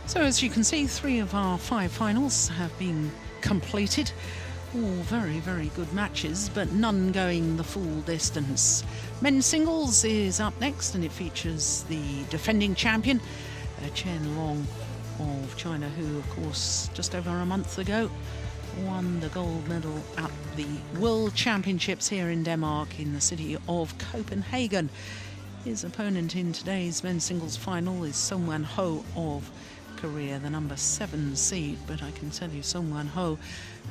So as you can see, 3 of our 5 finals have been completed. All very, very good matches, but none going the full distance. Men's singles is up next, and it features the defending champion, Chen of China, who, of course, just over a month ago won the gold medal at the World Championships here in Denmark in the city of Copenhagen. His opponent in today's men's singles final is Seung-Wan Ho of Korea, the number 7 seed, but I can tell you Seung-Wan Ho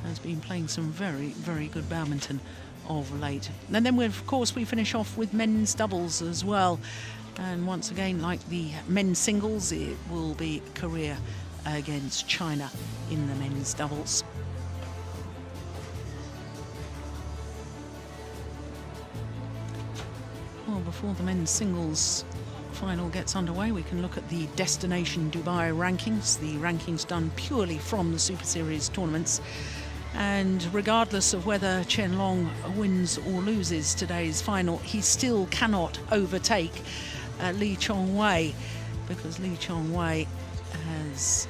has been playing some very, very good badminton of late. And then we finish off with men's doubles as well, and once again, like the men's singles, it will be Korea against China in the men's doubles. Well, before the men's singles final gets underway, we can look at the Destination Dubai rankings, the rankings done purely from the Super Series tournaments. And regardless of whether Chen Long wins or loses today's final, he still cannot overtake Lee Chong-wei, because Lee Chong-wei has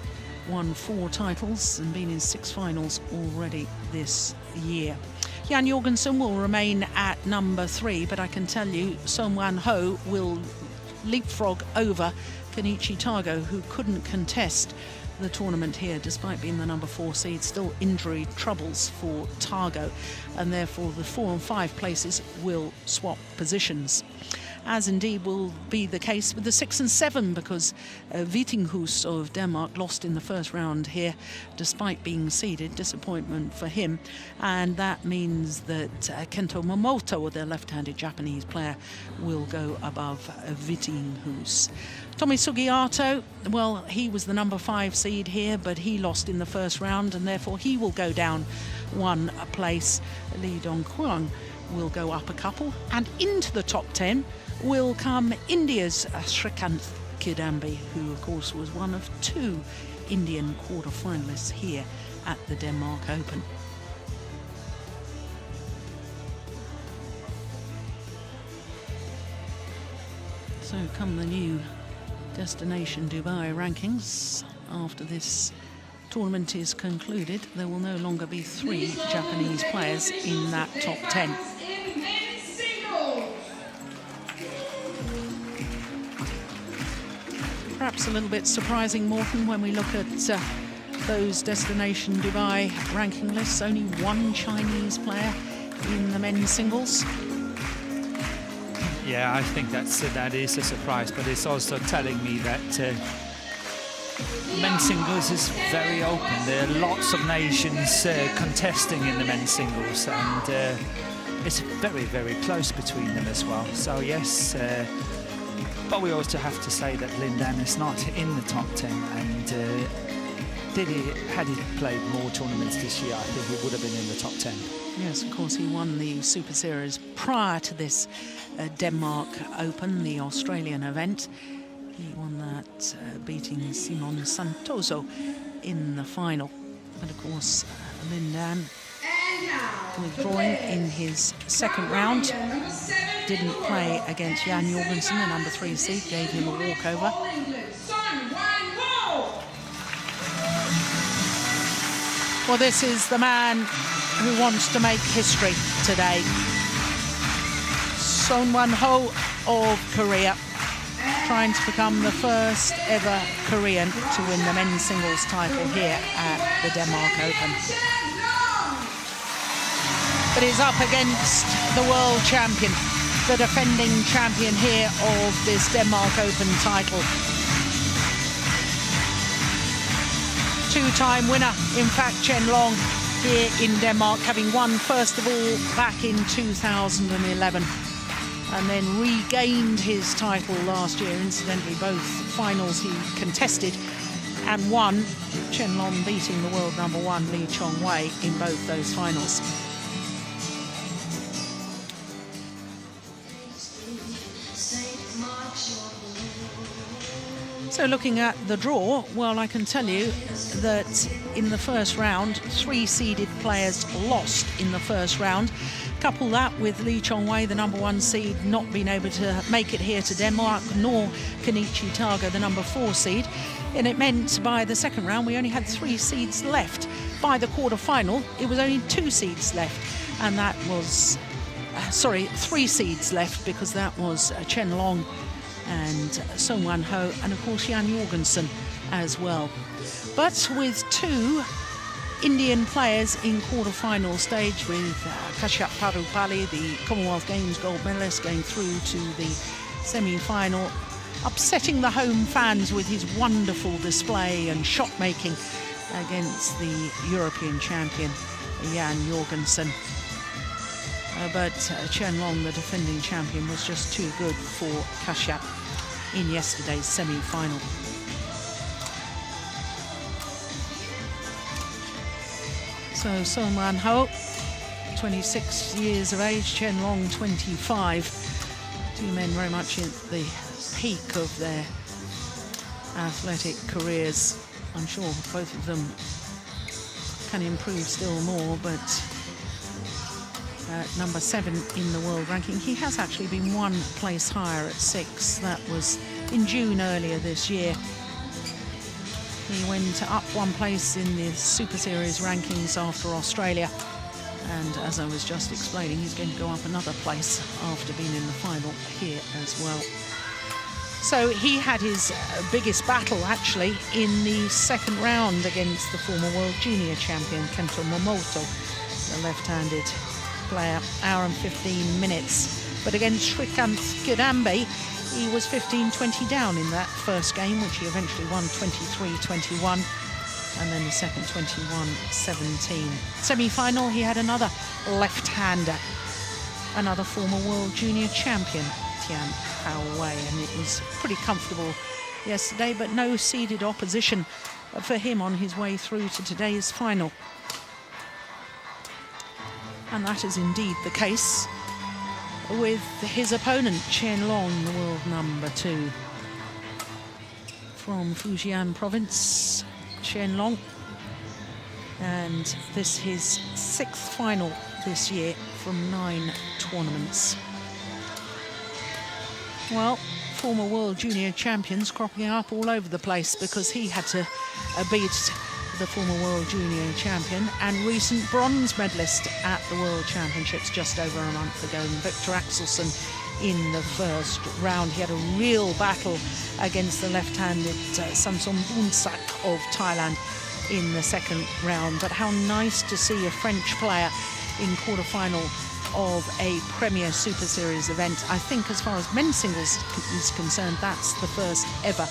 won 4 titles and been in 6 finals already this year. Jan Jorgensen will remain at number 3, but I can tell you Seung-Wan Ho will leapfrog over Kenichi Tago, who couldn't contest the tournament here despite being the number 4 seed. Still injury troubles for Tago, and therefore the 4 and 5 places will swap positions, as indeed will be the case with the 6 and 7, because Vittinghus of Denmark lost in the first round here despite being seeded. Disappointment for him, and that means that Kento Momoto, the left-handed Japanese player, will go above Vittinghus. Tommy Sugiyato, well, he was the number 5 seed here, but he lost in the first round, and therefore he will go down 1 place. Lee Dong-kwon will go up a couple, and into the top 10 will come India's Srikanth Kidambi, who of course was one of 2 Indian quarter-finalists here at the Denmark Open. So come the new Destination Dubai rankings. After this tournament is concluded, there will no longer be 3 Japanese players in that top 10. Perhaps a little bit surprising, Morten, when we look at those Destination Dubai ranking lists. Only 1 Chinese player in the men's singles. Yeah, I think that is a surprise, but it's also telling me that men's singles is very open. There are lots of nations contesting in the men's singles, and it's very, very close between them as well. So yes, but we also have to say that Lin Dan is not in the top 10, and had he played more tournaments this year, I think he would have been in the top 10. Yes, of course, he won the Super Series prior to this Denmark Open, the Australian event. He won that, beating Simon Santoso in the final. But of course, Lin Dan withdrawing in his second round. Didn't play against Jan Jorgensen, the number 3 seed, gave him a walkover. Well, this is the man who wants to make history today. Seung-Wan Ho of Korea, trying to become the first ever Korean to win the men's singles title here at the Denmark Open. But he's up against the world champion, the defending champion here of this Denmark Open title. 2-time winner, in fact, Chen Long, here in Denmark, having won first of all back in 2011, and then regained his title last year. Incidentally, both finals he contested and won, Chen Long beating the world number 1 Lee Chong-wei in both those finals. So looking at the draw, well, I can tell you that in the first round, 3 seeded players lost in the first round. couple that with Lee Chong-wei, the #1 seed, not being able to make it here to Denmark, nor Kenichi Taga, the #4 seed. And it meant by the second round we only had 3 seeds left. By the quarter-final, it was only 2 seeds left. And that was, 3 seeds left, because that was Chen Long and Song Wan Ho, and of course Jan Jorgensen as well. But with 2 Indian players in quarter-final stage, with Kashyap Pallupalli, the Commonwealth Games gold medalist, going through to the semi-final, upsetting the home fans with his wonderful display and shot-making against the European champion, Jan Jorgensen. But Chen Long, the defending champion, was just too good for Kashyap in yesterday's semi-final. So Song Wan Ho, 26 years of age, Chen Long, 25. 2 men very much at the peak of their athletic careers. I'm sure both of them can improve still more, but #7 in the world ranking. He has actually been 1 place higher at 6. That was in June earlier this year. He went up 1 place in the Super Series rankings after Australia. And as I was just explaining, he's going to go up another place after being in the final here as well. So he had his biggest battle, actually, in the second round against the former World Junior champion, Kento Momota, the left-handed player, hour and 15 minutes. But against Srikanth Kidambi, he was 15-20 down in that first game, which he eventually won 23-21, and then the second 21-17. Semi-final, he had another left-hander, another former World Junior champion, Tian Hao Wei, and it was pretty comfortable yesterday, but no seeded opposition for him on his way through to today's final. And that is indeed the case with his opponent, Chen Long, the world #2. From Fujian province, Chen Long. And this is his 6th final this year from 9 tournaments. Well, former World Junior champions cropping up all over the place, because he had to beat the former World Junior champion and recent bronze medalist at the World Championships just over a month ago, Victor Axelsen, in the first round. He had a real battle against the left-handed Samson Boonsak of Thailand in the second round. But how nice to see a French player in quarter-final of a Premier Super Series event. I think as far as men's singles is concerned, that's the first ever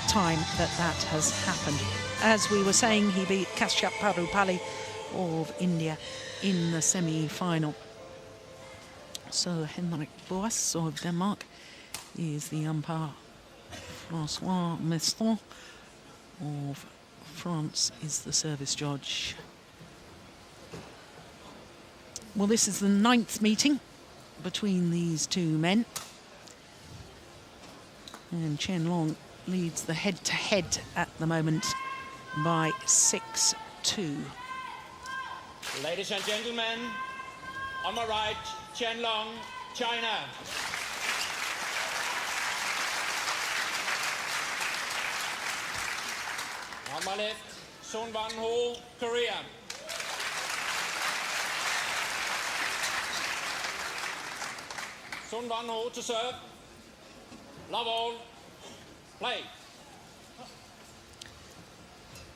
time that that has happened. As we were saying, he beat Kashyap Pallupalli of India in the semi-final. So Henrik Boas of Denmark is the umpire. François Meston of France is the service judge. Well, this is the 9th meeting between these 2 men. And Chen Long leads the head-to-head at the moment by 6-2. Ladies and gentlemen, on my right, Chen Long, China. On my left, Song Wan Ho, Korea. Song Wan Ho to serve. Love all. Play.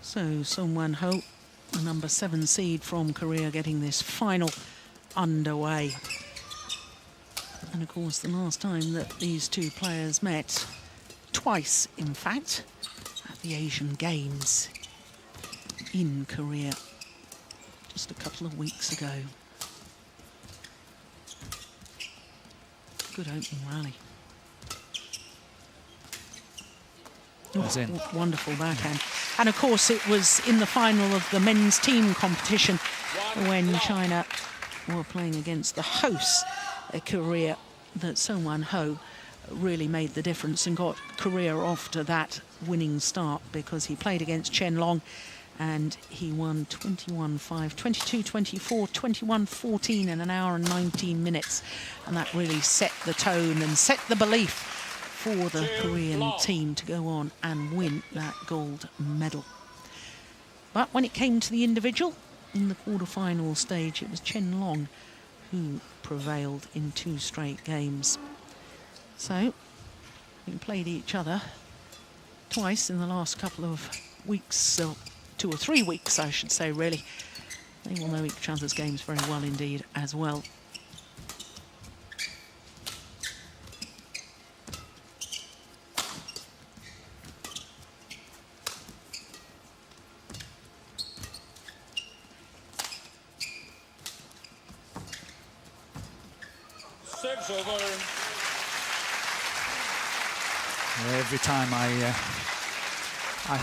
So Song Wan Ho, the #7 seed from Korea, getting this final underway. And of course, the last time that these 2 players met, twice in fact, at the Asian Games in Korea just a couple of weeks ago. Good opening rally. Oh, wonderful backhand. And of course, it was in the final of the men's team competition when China were playing against the hosts, Korea, that Song Wan Ho really made the difference and got Korea off to that winning start, because he played against Chen Long and he won 21-5, 22-24, 21-14 in an hour and 19 minutes. And that really set the tone and set the belief for the Korean team to go on and win that gold medal. But when it came to the individual, in the quarter-final stage, it was Chen Long who prevailed in 2 straight games. So, we played each other twice in the last couple of weeks, so 2 or 3 weeks, I should say, really. They will know each other's games very well indeed as well. Serves over. Every time I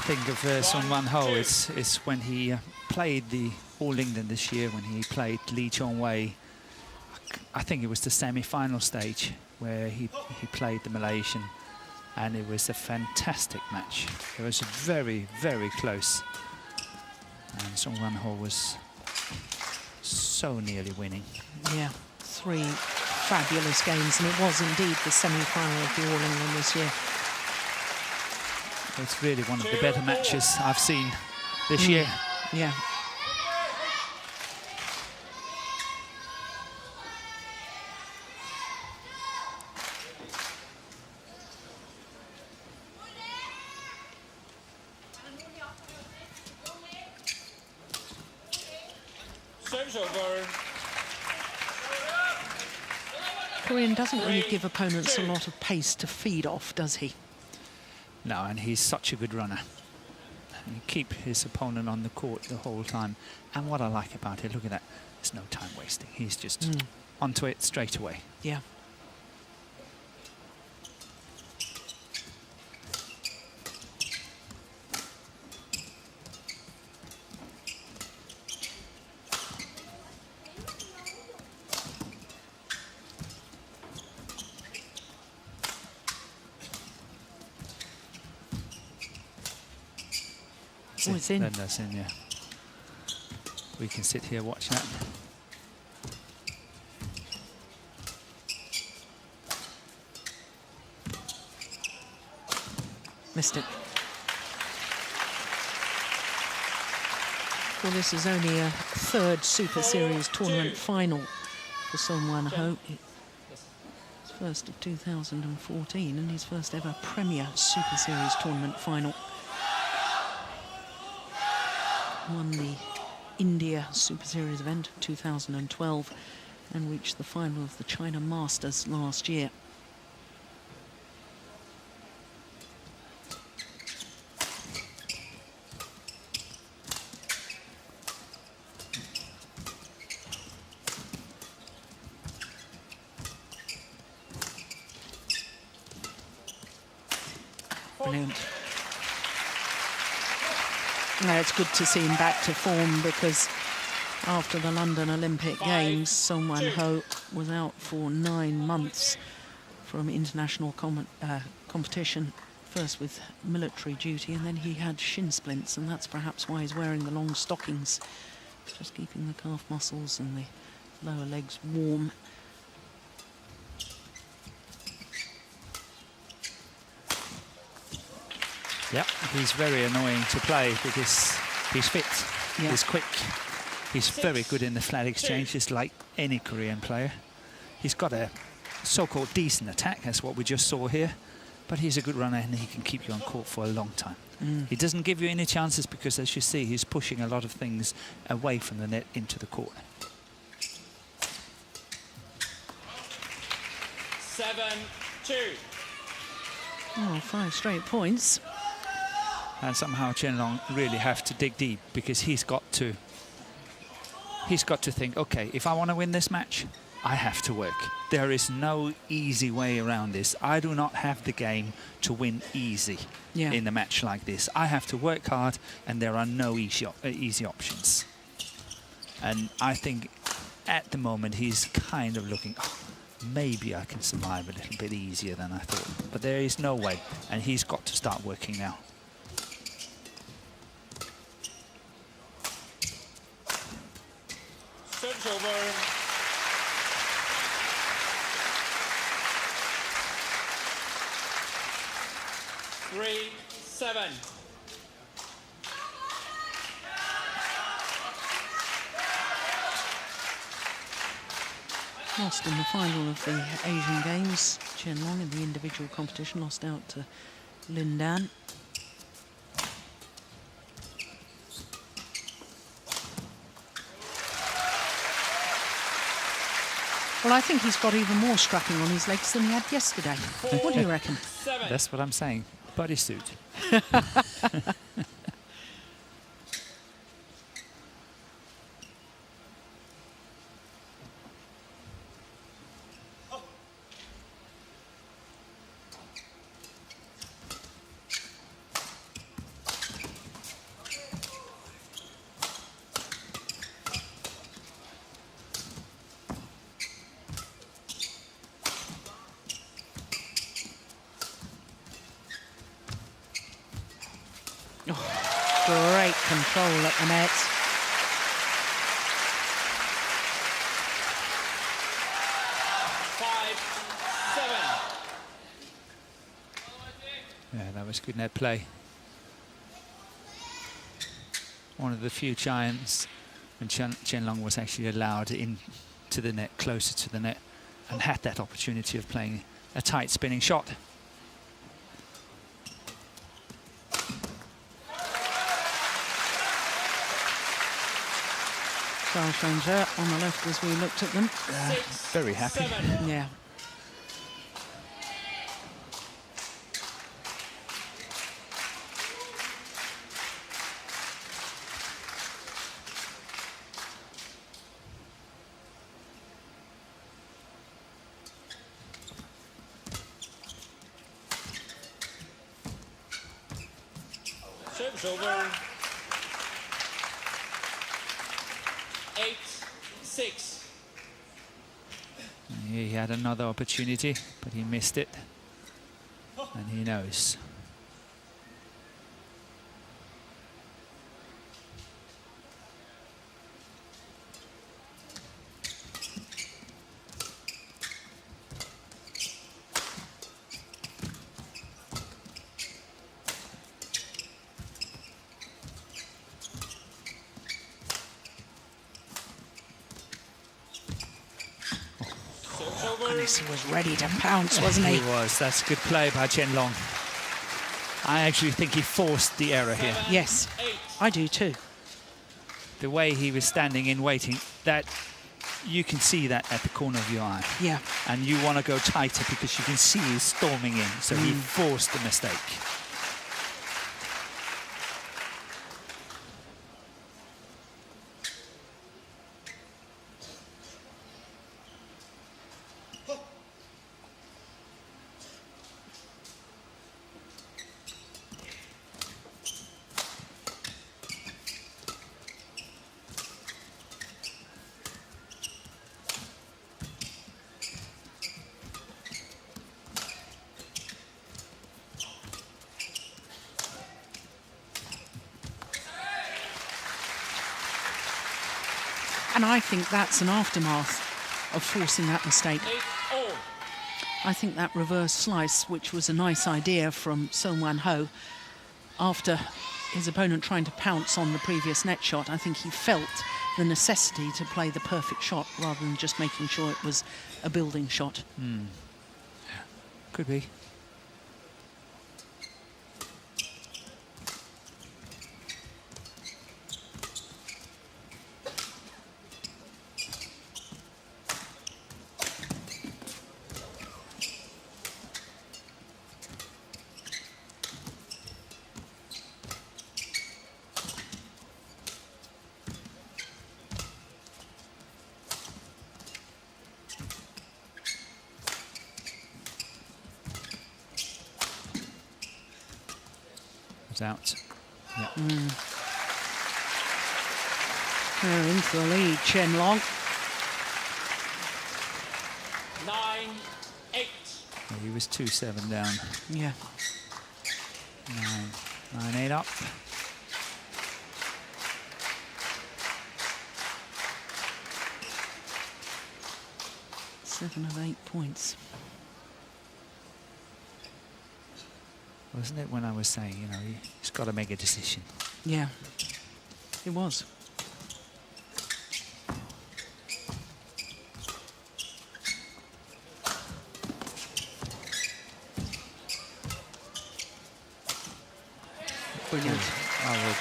think of Sun Wan-ho, it's when he played the All England this year, when he played Lee Chong-wei. I think it was the semi-final stage where he played the Malaysian, and it was a fantastic match. It was very, very close, and Sun Wan-ho was so nearly winning. Yeah, 3 fabulous games, and it was indeed the semi-final of the All England this year. It's really one of the better matches I've seen this year. Yeah. Serves over. Korean doesn't really give opponents a lot of pace to feed off, does he? No, and he's such a good runner. You keep his opponent on the court the whole time. And what I like about it, look at that, there's no time wasting. He's just onto it straight away. Yeah. Oh, it's in. Then that's in, yeah. We can sit here watch that. Missed it. Well, this is only a 3rd Super Series tournament final for Sun Wan-ho. His first of 2014 and his first ever Premier Super Series tournament final. Won the India Super Series event of 2012 and reached the final of the China Masters last year. Brilliant. No, it's good to see him back to form, because after the London Olympic Games, Sun Wan-ho was out for 9 months from international competition, first with military duty, and then he had shin splints, and that's perhaps why he's wearing the long stockings, just keeping the calf muscles and the lower legs warm. Yeah, he's very annoying to play because he's fit, he's quick, he's very good in the flat exchanges like any Korean player. He's got a so-called decent attack, that's what we just saw here, but he's a good runner and he can keep you on court for a long time. He doesn't give you any chances because, as you see, he's pushing a lot of things away from the net into the court. 7-2. Oh, 5 straight points. And somehow Chen Long really have to dig deep, because he's got to think, okay, if I want to win this match, I have to work. There is no easy way around this. I do not have the game to win easy in a match like this. I have to work hard, and there are no easy options. And I think at the moment he's kind of looking, oh, maybe I can survive a little bit easier than I thought. But there is no way, and he's got to start working now. Service over. Three, 7. Lost in the final of the Asian Games. Chen Long in the individual competition lost out to Lin Dan. Well, I think he's got even more strapping on his legs than he had yesterday. What do you reckon? 7. That's what I'm saying. Bodysuit. Great control at the net. Yeah, that was good net play. One of the few giants when Chen Long was actually allowed into the net, closer to the net, and had that opportunity of playing a tight spinning shot. Ranger on the left as we looked at them. Very happy. 7. Yeah. Service over. 8, 6. He had another opportunity, but he missed it, and he knows. He was ready to pounce, wasn't he? He was. That's good play by Chen Long. I actually think he forced the error here. Yes, I do too. The way he was standing in waiting, that you can see that at the corner of your eye. Yeah. And you want to go tighter because you can see he's storming in. So he forced the mistake. And I think that's an aftermath of forcing that mistake. 8-all. I think that reverse slice, which was a nice idea from Seung Wan Ho, after his opponent trying to pounce on the previous net shot, I think he felt the necessity to play the perfect shot rather than just making sure it was a building shot. Could be. Out. Yeah. They're into the lead, Chen Long. 9-8. He was 2-7 down. Yeah. 9-8 up. 7 of 8 points. Wasn't it when I was saying, you know, he's got to make a decision? Yeah, it was. Brilliant. I would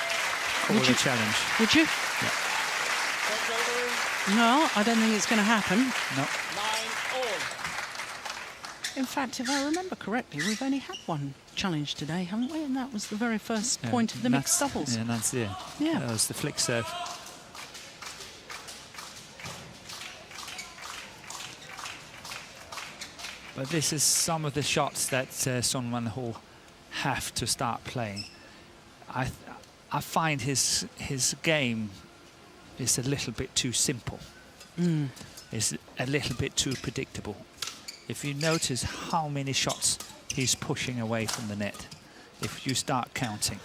call it a challenge. Would you? Yeah. No, I don't think it's going to happen. No. 9-all. In fact, if I remember correctly, we've only had one challenge today, haven't we? And that was the very first point of the mixed doubles. Yeah, that's it. Yeah. That was the flick serve. But this is some of the shots that Son Wan-ho have to start playing. I find his game is a little bit too simple. It's a little bit too predictable. If you notice how many shots he's pushing away from the net, if you start counting,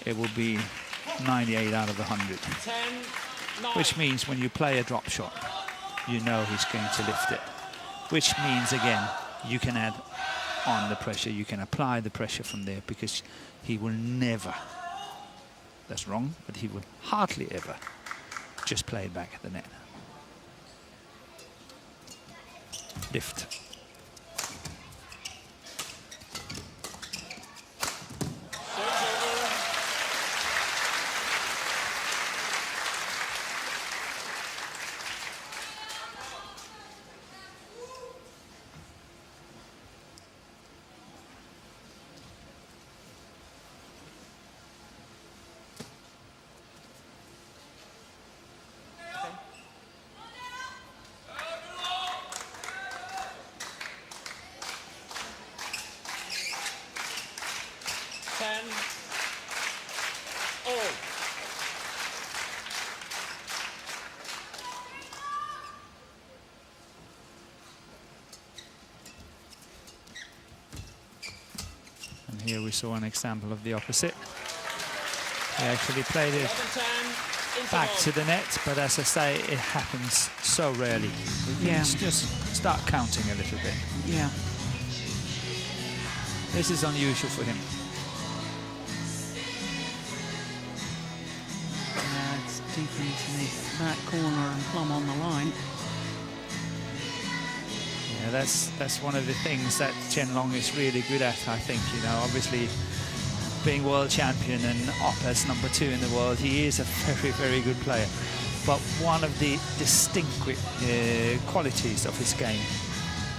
it will be 98 out of 100. 10-9. Which means when you play a drop shot, you know he's going to lift it. Which means, again, you can add on the pressure, you can apply the pressure from there, because he will never, that's wrong, but he will hardly ever just play it back at the net. Lift. Here we saw an example of the opposite. He actually played it back to the net, but as I say, it happens so rarely. Yeah. Just start counting a little bit. Yeah. This is unusual for him. It's deep into the back corner and plumb on the line. Yeah, that's one of the things that Chen Long is really good at, I think. You know, obviously being world champion and up as number 2 in the world, he is a very, very good player. But one of the distinct qualities of his game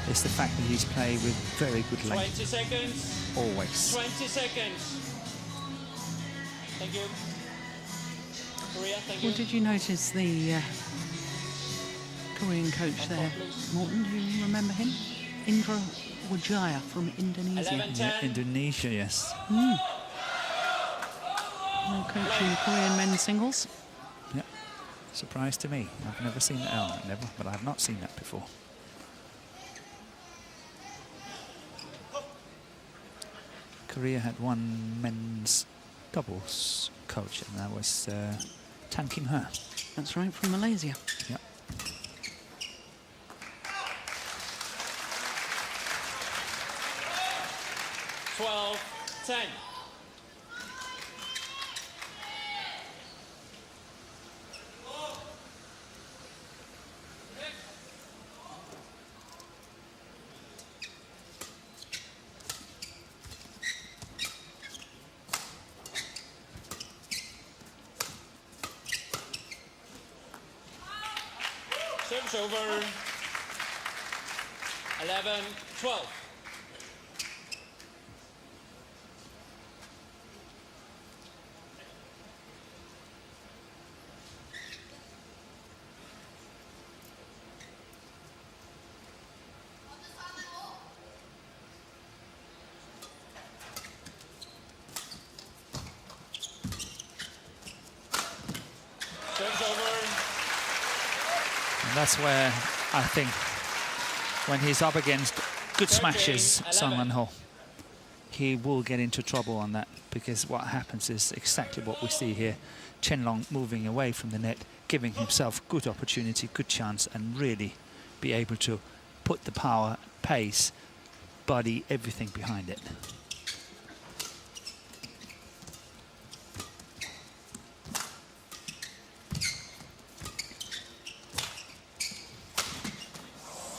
is the fact that he's played with very good length. 20 seconds. Always. 20 seconds. Thank you. Korea, thank you. Well, did you notice the Korean coach there, Morton? Do you remember him? Indra Wijaya from Indonesia. 11-10. Yeah, Indonesia, yes. Well, coaching Korean men's singles. Yeah. Surprise to me. I've never seen that. Oh, never, but I've not seen that before. Korea had one men's doubles coach, and that was Tan Kim Ho. That's right, from Malaysia. Yeah. Twelve, 10. Service over. 11-12. Service over. And that's where I think when he's up against good smashes, Son Wan-ho, he will get into trouble on that, because what happens is exactly what we see here. Chen Long moving away from the net, giving himself good opportunity, good chance, and really be able to put the power, pace, body, everything behind it.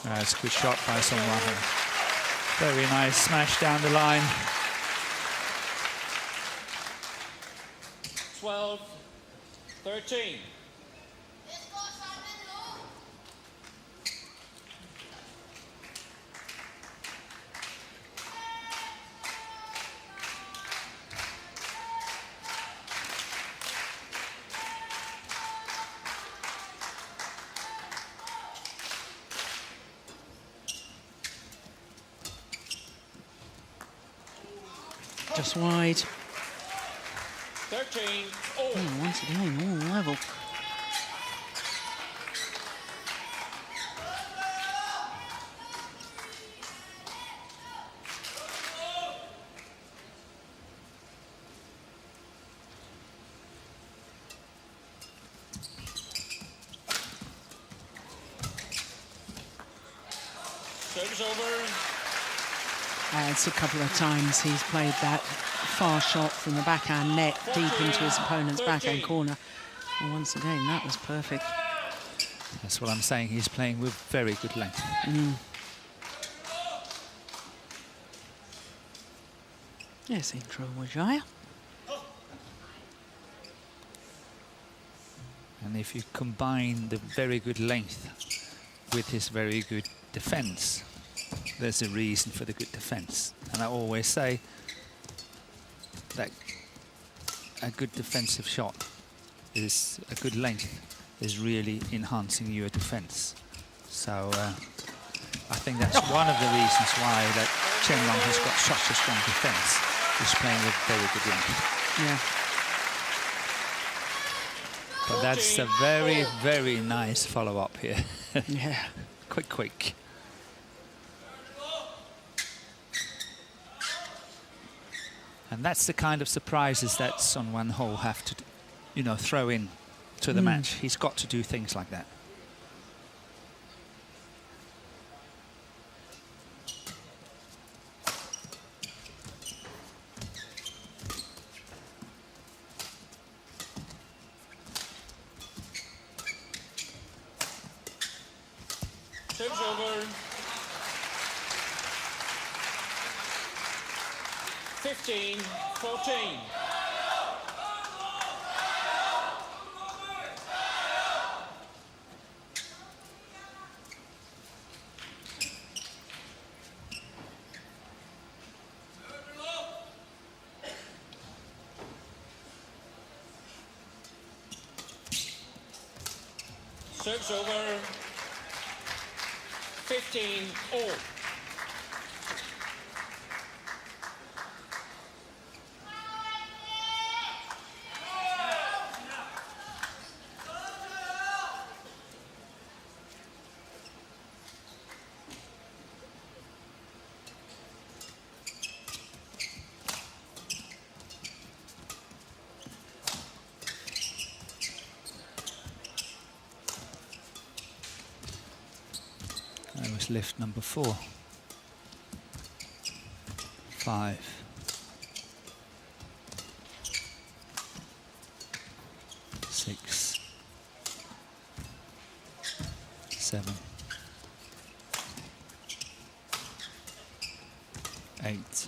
That's a good shot by Son Wan-ho. Very nice smash down the line. 12-13. Just wide. 13 all. Oh, once again, all level. Service over. It's a couple of times he's played that far shot from the backhand net deep into his opponent's backhand corner. And once again, that was perfect. That's what I'm saying. He's playing with very good length. Yes, intro Wijaya. And if you combine the very good length with his very good defense, there's a reason for the good defense. And I always say that a good defensive shot is a good length is really enhancing your defense. So I think that's one of the reasons why that Chen Long has got such a strong defense. He's playing with very good length. Yeah. But that's a very, very nice follow-up here. Yeah. Quick. And that's the kind of surprises that Son Wan-ho have to, you know, throw in to the match. He's got to do things like that. Service over. 15-14. Service over. 15 all. That was lift number 4. 5. 6. 7. 8.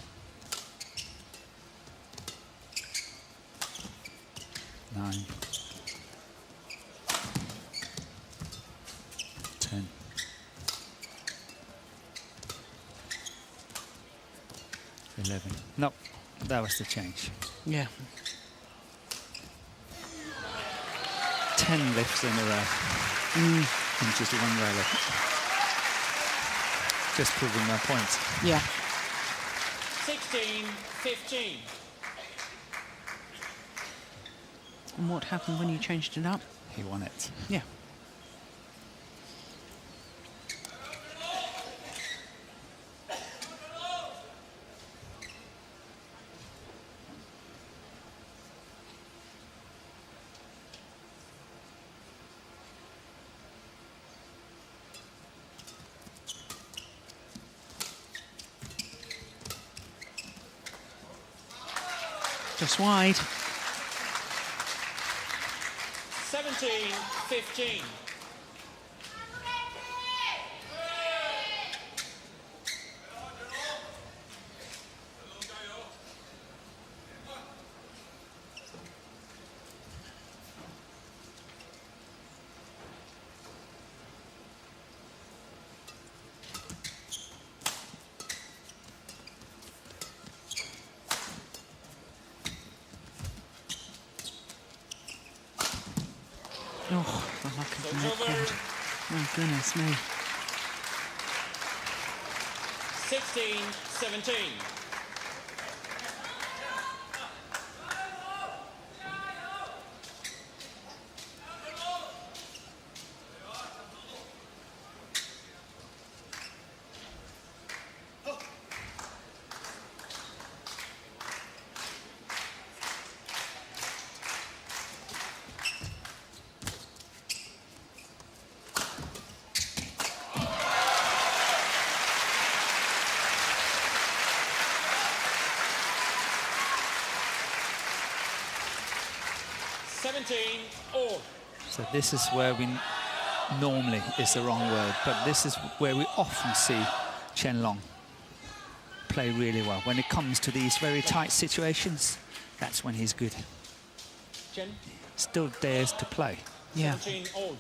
9. 10. 11. No, that was the change. Yeah. 10 lifts in a row. And just one rally. Just proving my point. Yeah. 16-15. And what happened when you changed it up? He won it. Yeah. Just wide. 17-15. Oh, the luck of the net cord. My goodness me. 16-17. All. So this is where we normally is the wrong word, but this is where we often see Chen Long play really well. When it comes to these very tight situations, that's when he's good. Chen. Still dares to play. Yeah. 17 all.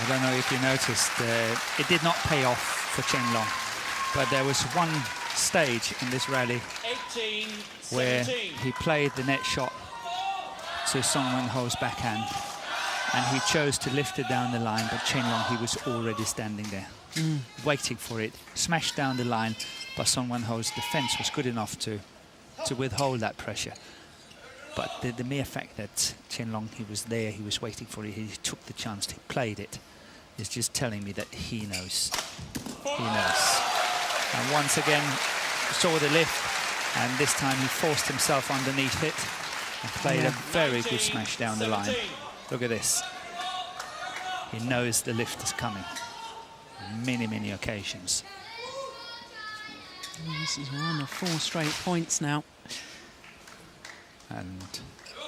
I don't know if you noticed, it did not pay off for Chen Long, but there was one stage in this rally 18-17. where he played the net shot to Song Wen-ho's backhand, and he chose to lift it down the line, but Chen Long, he was already standing there, waiting for it, smashed down the line, but Song Wen-ho's defense was good enough to withhold that pressure. But the mere fact that Chen Long, he was there, he was waiting for it, he took the chance, he played it, is just telling me that he knows. He knows. And once again, saw the lift, and this time he forced himself underneath it and played a very good smash down the line. Look at this. He knows the lift is coming on many, many occasions. This is one of 4 straight points now. And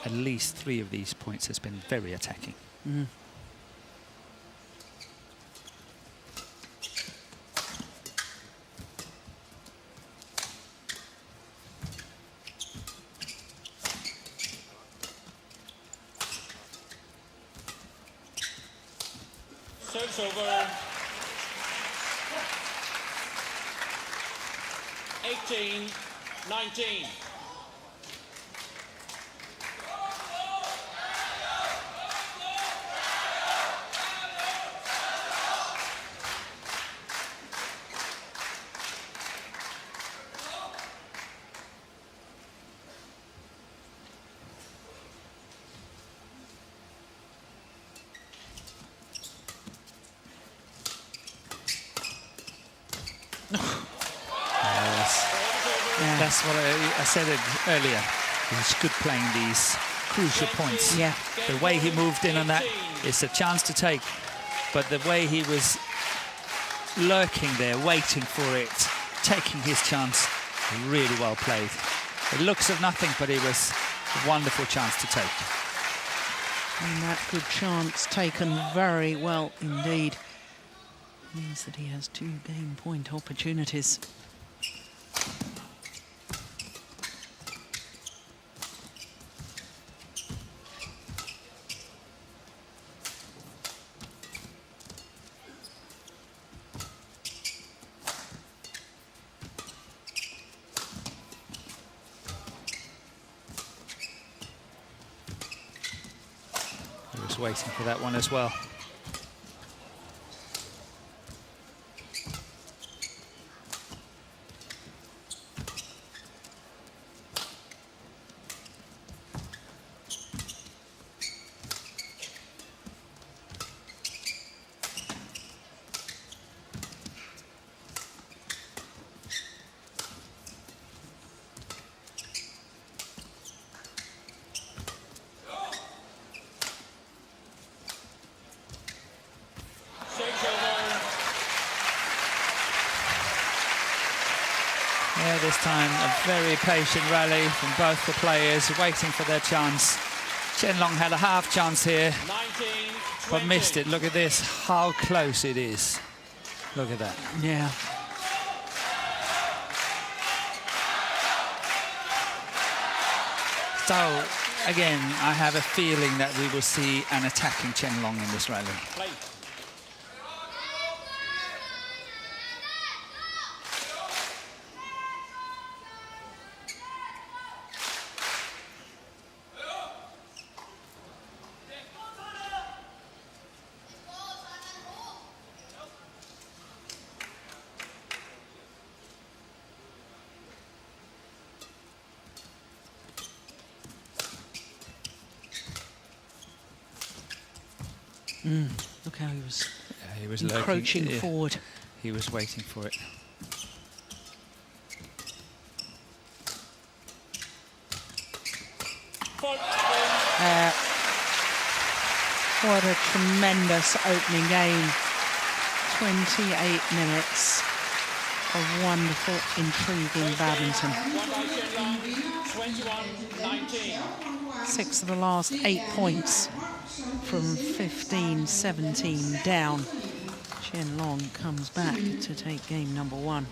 at least 3 of these points has been very attacking. Service over. 18-19. That's what I said it earlier. He was good playing these crucial points. Yeah. The way he moved in on that, it's a chance to take. But the way he was lurking there, waiting for it, taking his chance, really well played. It looks of nothing, but it was a wonderful chance to take. And that good chance taken very well indeed. Means that he has 2 game point opportunities. He was waiting for that one as well. Yeah, this time a very patient rally from both the players, waiting for their chance. Chen Long had a half chance here, 19, but missed it. Look at this, how close it is. Look at that. Yeah. So, again, I have a feeling that we will see an attacking Chen Long in this rally. Play. Look how he was, He was encroaching lurking, forward. He was waiting for it. What a tremendous opening game. 28 minutes of wonderful, intriguing badminton. 21-19. 6 of the last 8 points from 15-17 down. Chen Long comes back to take game number 1.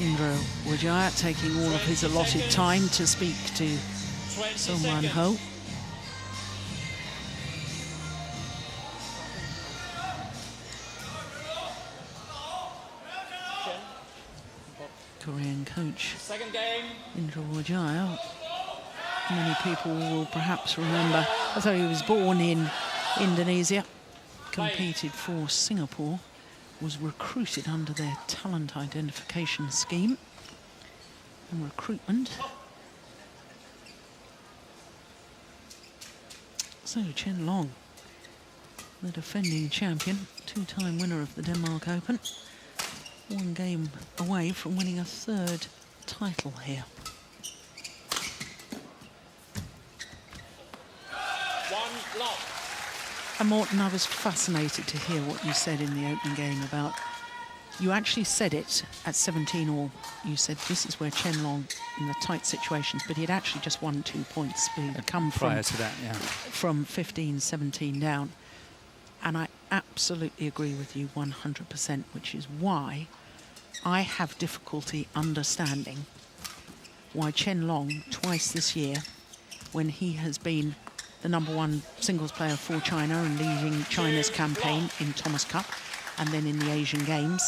Indra Wajaya taking all of his allotted time to speak to Song-Wan Ho. Korean coach Second game. Indra Wajaya. Many people will perhaps remember, although he was born in Indonesia, competed for Singapore, was recruited under their talent identification scheme and recruitment. So Chen Long, the defending champion, 2-time winner of the Denmark Open, 1 game away from winning a 3rd title here. One lock. And Morten, I was fascinated to hear what you said in the opening game about, you actually said it at 17 all. You said this is where Chen Long in the tight situations, but he had actually just won 2 points. He'd come prior to that, yeah, from 15-17 down. And I absolutely agree with you 100%, which is why I have difficulty understanding why Chen Long, twice this year, when he has been the #1 singles player for China and leading China's campaign in Thomas Cup and then in the Asian Games,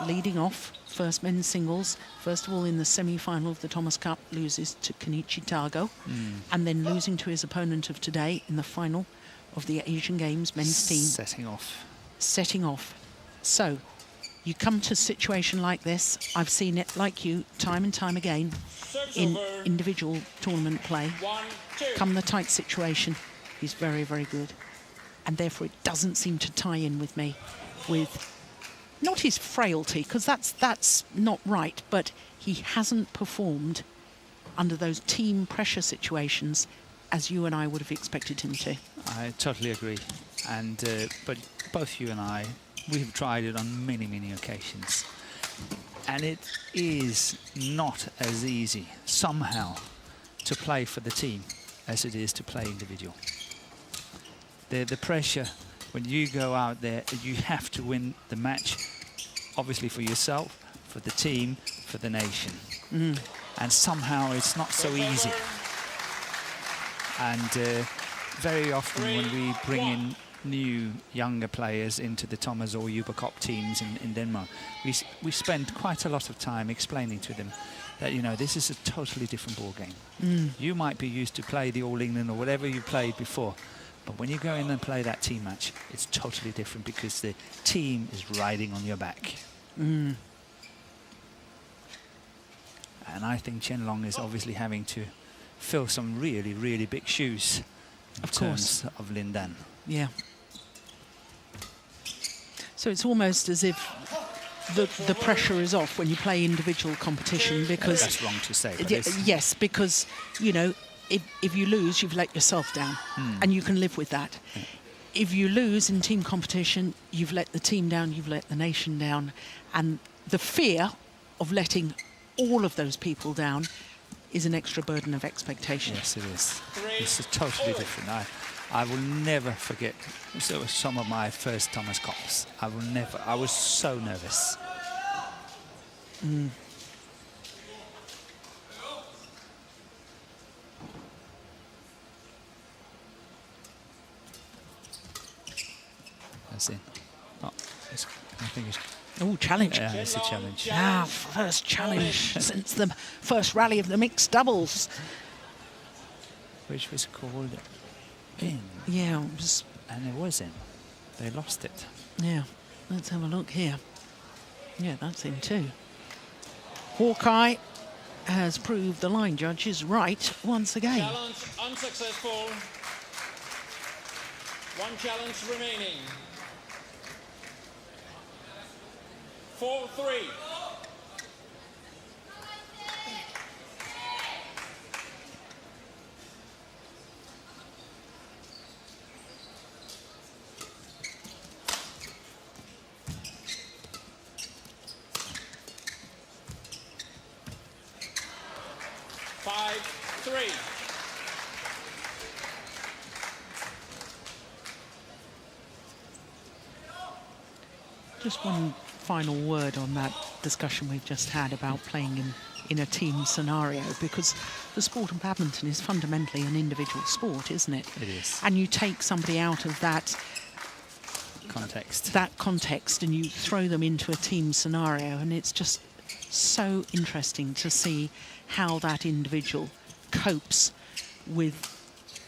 leading off first men's singles, first of all in the semi-final of the Thomas Cup, loses to Kenichi Tago, and then losing to his opponent of today in the final of the Asian Games men's team. Setting off. So you come to a situation like this, I've seen it like you time and time again in individual tournament play. 1-2. Come the tight situation, he's very, very good. And therefore it doesn't seem to tie in with me with not his frailty, because that's not right, but he hasn't performed under those team pressure situations as you and I would have expected him to. I totally agree. And but both you and I, we've tried it on many, many occasions. And it is not as easy, somehow, to play for the team as it is to play individual. The pressure, when you go out there, you have to win the match, obviously for yourself, for the team, for the nation. And somehow it's not so easy. And very often when we bring in new younger players into the Thomas or Uber Cup teams in Denmark, we spend quite a lot of time explaining to them that, you know, this is a totally different ball game. You might be used to play the All England or whatever you played before, but when you go in and play that team match, it's totally different because the team is riding on your back. And I think Chen Long is obviously having to fill some really, really big shoes in terms of Lin Dan. Yeah. So it's almost as if the pressure is off when you play individual competition, because that's wrong to say. But yes, because, you know, if you lose, you've let yourself down, and you can live with that. If you lose in team competition, you've let the team down, you've let the nation down, and the fear of letting all of those people down is an extra burden of expectation. Yes, it is. It's totally different. I will never forget some of my first Thomas Cups. I will never. I was so nervous. That's it. Oh, I think it's... Oh, challenge. Yeah, it's a challenge. Ah, first challenge since the first rally of the mixed doubles. Which was called in. Yeah, it was, And it was in. They lost it. yeah. Let's have a look here. Yeah, that's in too. Hawkeye has proved the line judges right once again. Challenge unsuccessful. One challenge remaining. 4-3. Just one final word on that discussion we've just had about playing in a team scenario, because the sport of badminton is fundamentally an individual sport, isn't it? It is. And you take somebody out of that context and you throw them into a team scenario, and it's just so interesting to see how that individual copes with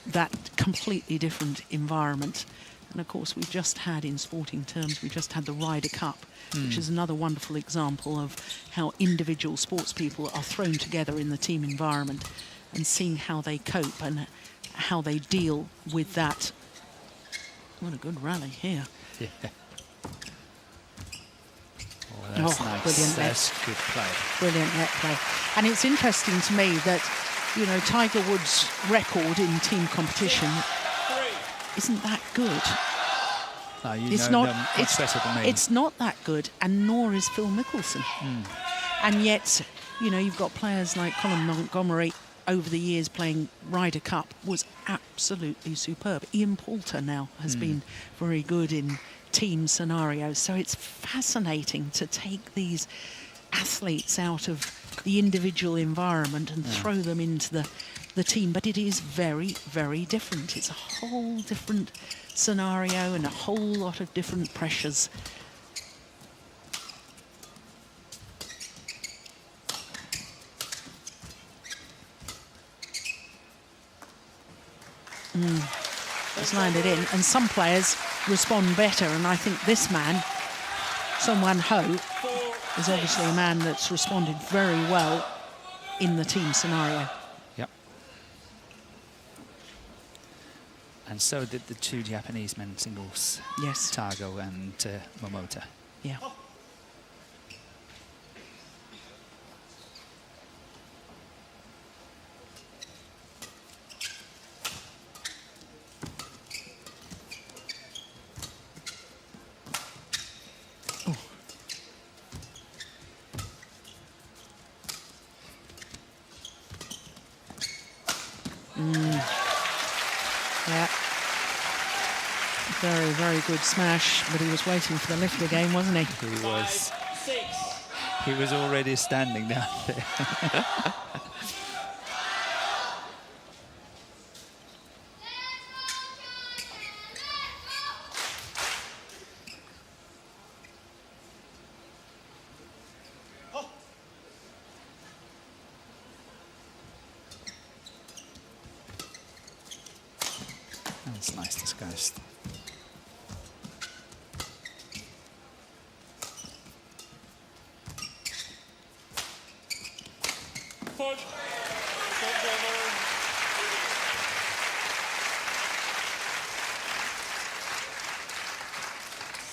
that completely different environment. And of course, we've just had, in sporting terms, we just had the Ryder Cup, which is another wonderful example of how individual sports people are thrown together in the team environment, and seeing how they cope and how they deal with that. What a good rally here. Yeah. Oh, that's nice. Brilliant. That's good play. Brilliant net play. And it's interesting to me that, you know, Tiger Woods' record in team competition isn't that good. No, you It's know not. them much better than me. It's not that good, and nor is Phil Mickelson. And yet, you know, you've got players like Colin Montgomery over the years playing Ryder Cup was absolutely superb. Ian Poulter now has been very good in team scenarios. So it's fascinating to take these athletes out of the individual environment and throw them into the team. But it is very, very different. It's a whole different scenario and a whole lot of different pressures. It's landed in, and some players respond better, and I think this man, Son Wan Ho, is obviously a man that's responded very well in the team scenario. Yep. And so did the two Japanese men singles, Yes. Tago and Momota. Yeah. Very, very good smash, but he was waiting for the lift again, wasn't he? He was. 5-6. He was already standing down there. That's nice disguised. Full.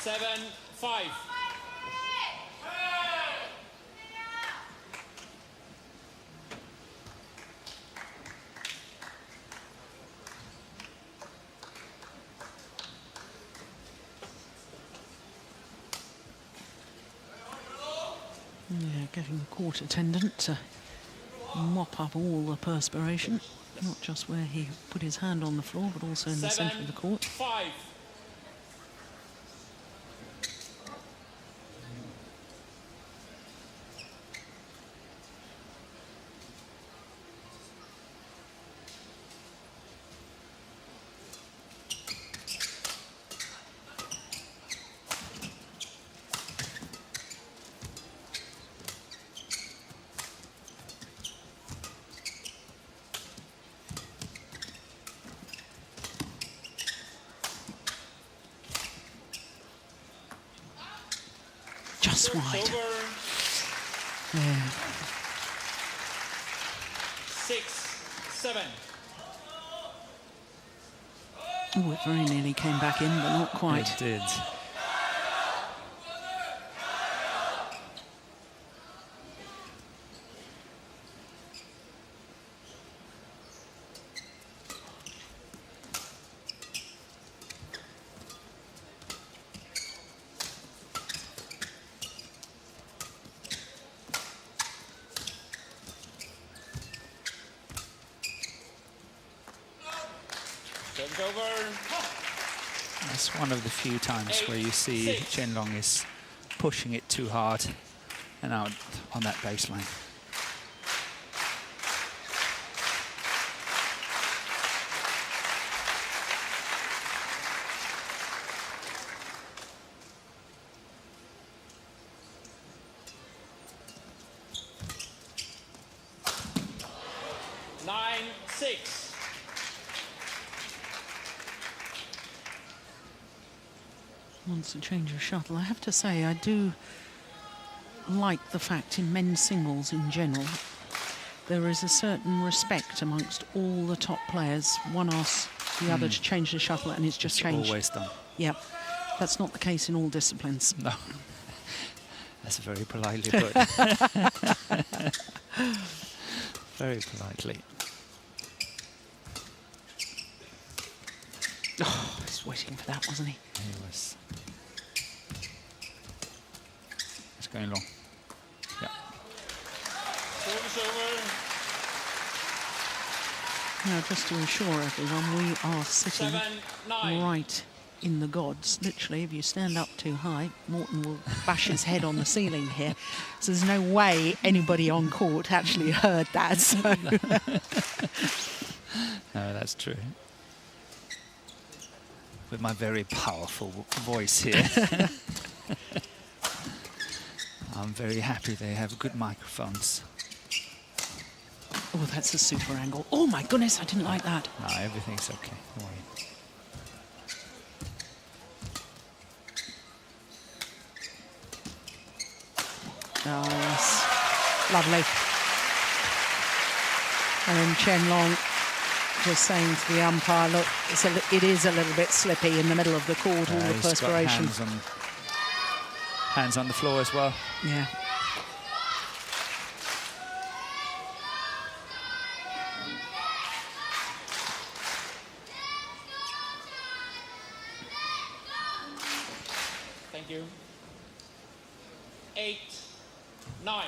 Serve over. 7-5. Yeah, getting the court attendant to mop up all the perspiration, not just where he put his hand on the floor, but also in the centre of the court. 7-5. Just wide. Over. Yeah. 6-7. Oh, it very nearly came back in, but not quite. It did. Serve over. That's one of the few times where you see Chen Long is pushing it too hard and out on that baseline. Wants a change of shuttle. I have to say, I do like the fact in men's singles in general, there is a certain respect amongst all the top players. One asks the other to change the shuttle, and it's just changed. Always done. Yep. That's not the case in all disciplines. No. That's very politely put. Very politely. Oh, he's waiting for that, wasn't he? He was. It's going long. Yeah. Service over. Now, just to assure everyone, we are sitting 7-9. right in the gods. Literally, if you stand up too high, Morton will bash his head on the ceiling here. So there's no way anybody on court actually heard that. So. No, that's true. With my very powerful voice here. I'm very happy they have good microphones. Oh, that's a super angle. Oh my goodness, I didn't like that. No, everything's okay. Don't worry. Oh, yes. Lovely. And then Chen Long just saying to the umpire, look, it is a little bit slippy in the middle of the court, all the He's got perspiration. hands on the floor as well. Yeah. Thank you. 8-9.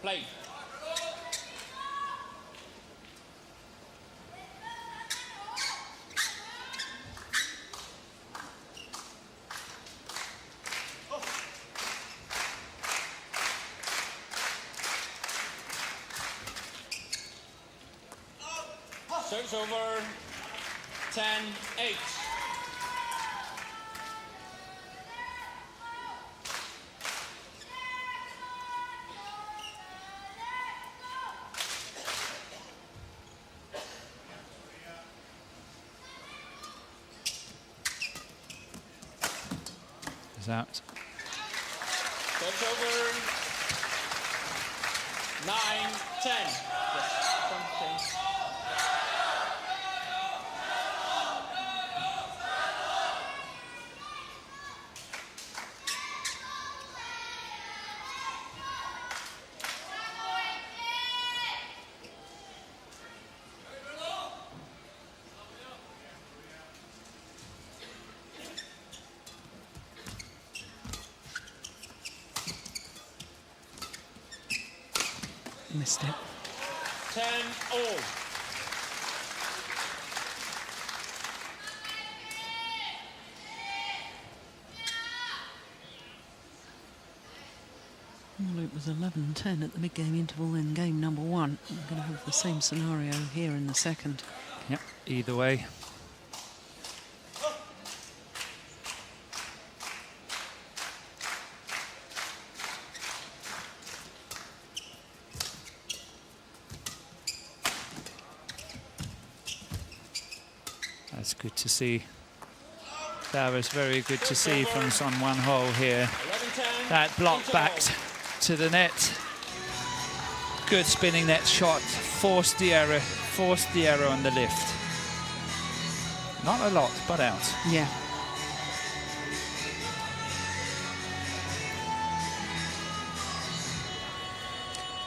Play. Serves over. 10-8. Is out. Serves over. 9-10. Yes, something. Missed it. 10-all. Well, it was 11-10 at the mid-game interval in game number 1. We're going to have the same scenario here in the second. Yep, either way. That's good to see. That was very good to see from Son one hole here. 11-10. That block back to the net. Good spinning net shot. Forced the error on the lift. Not a lot, but out. Yeah.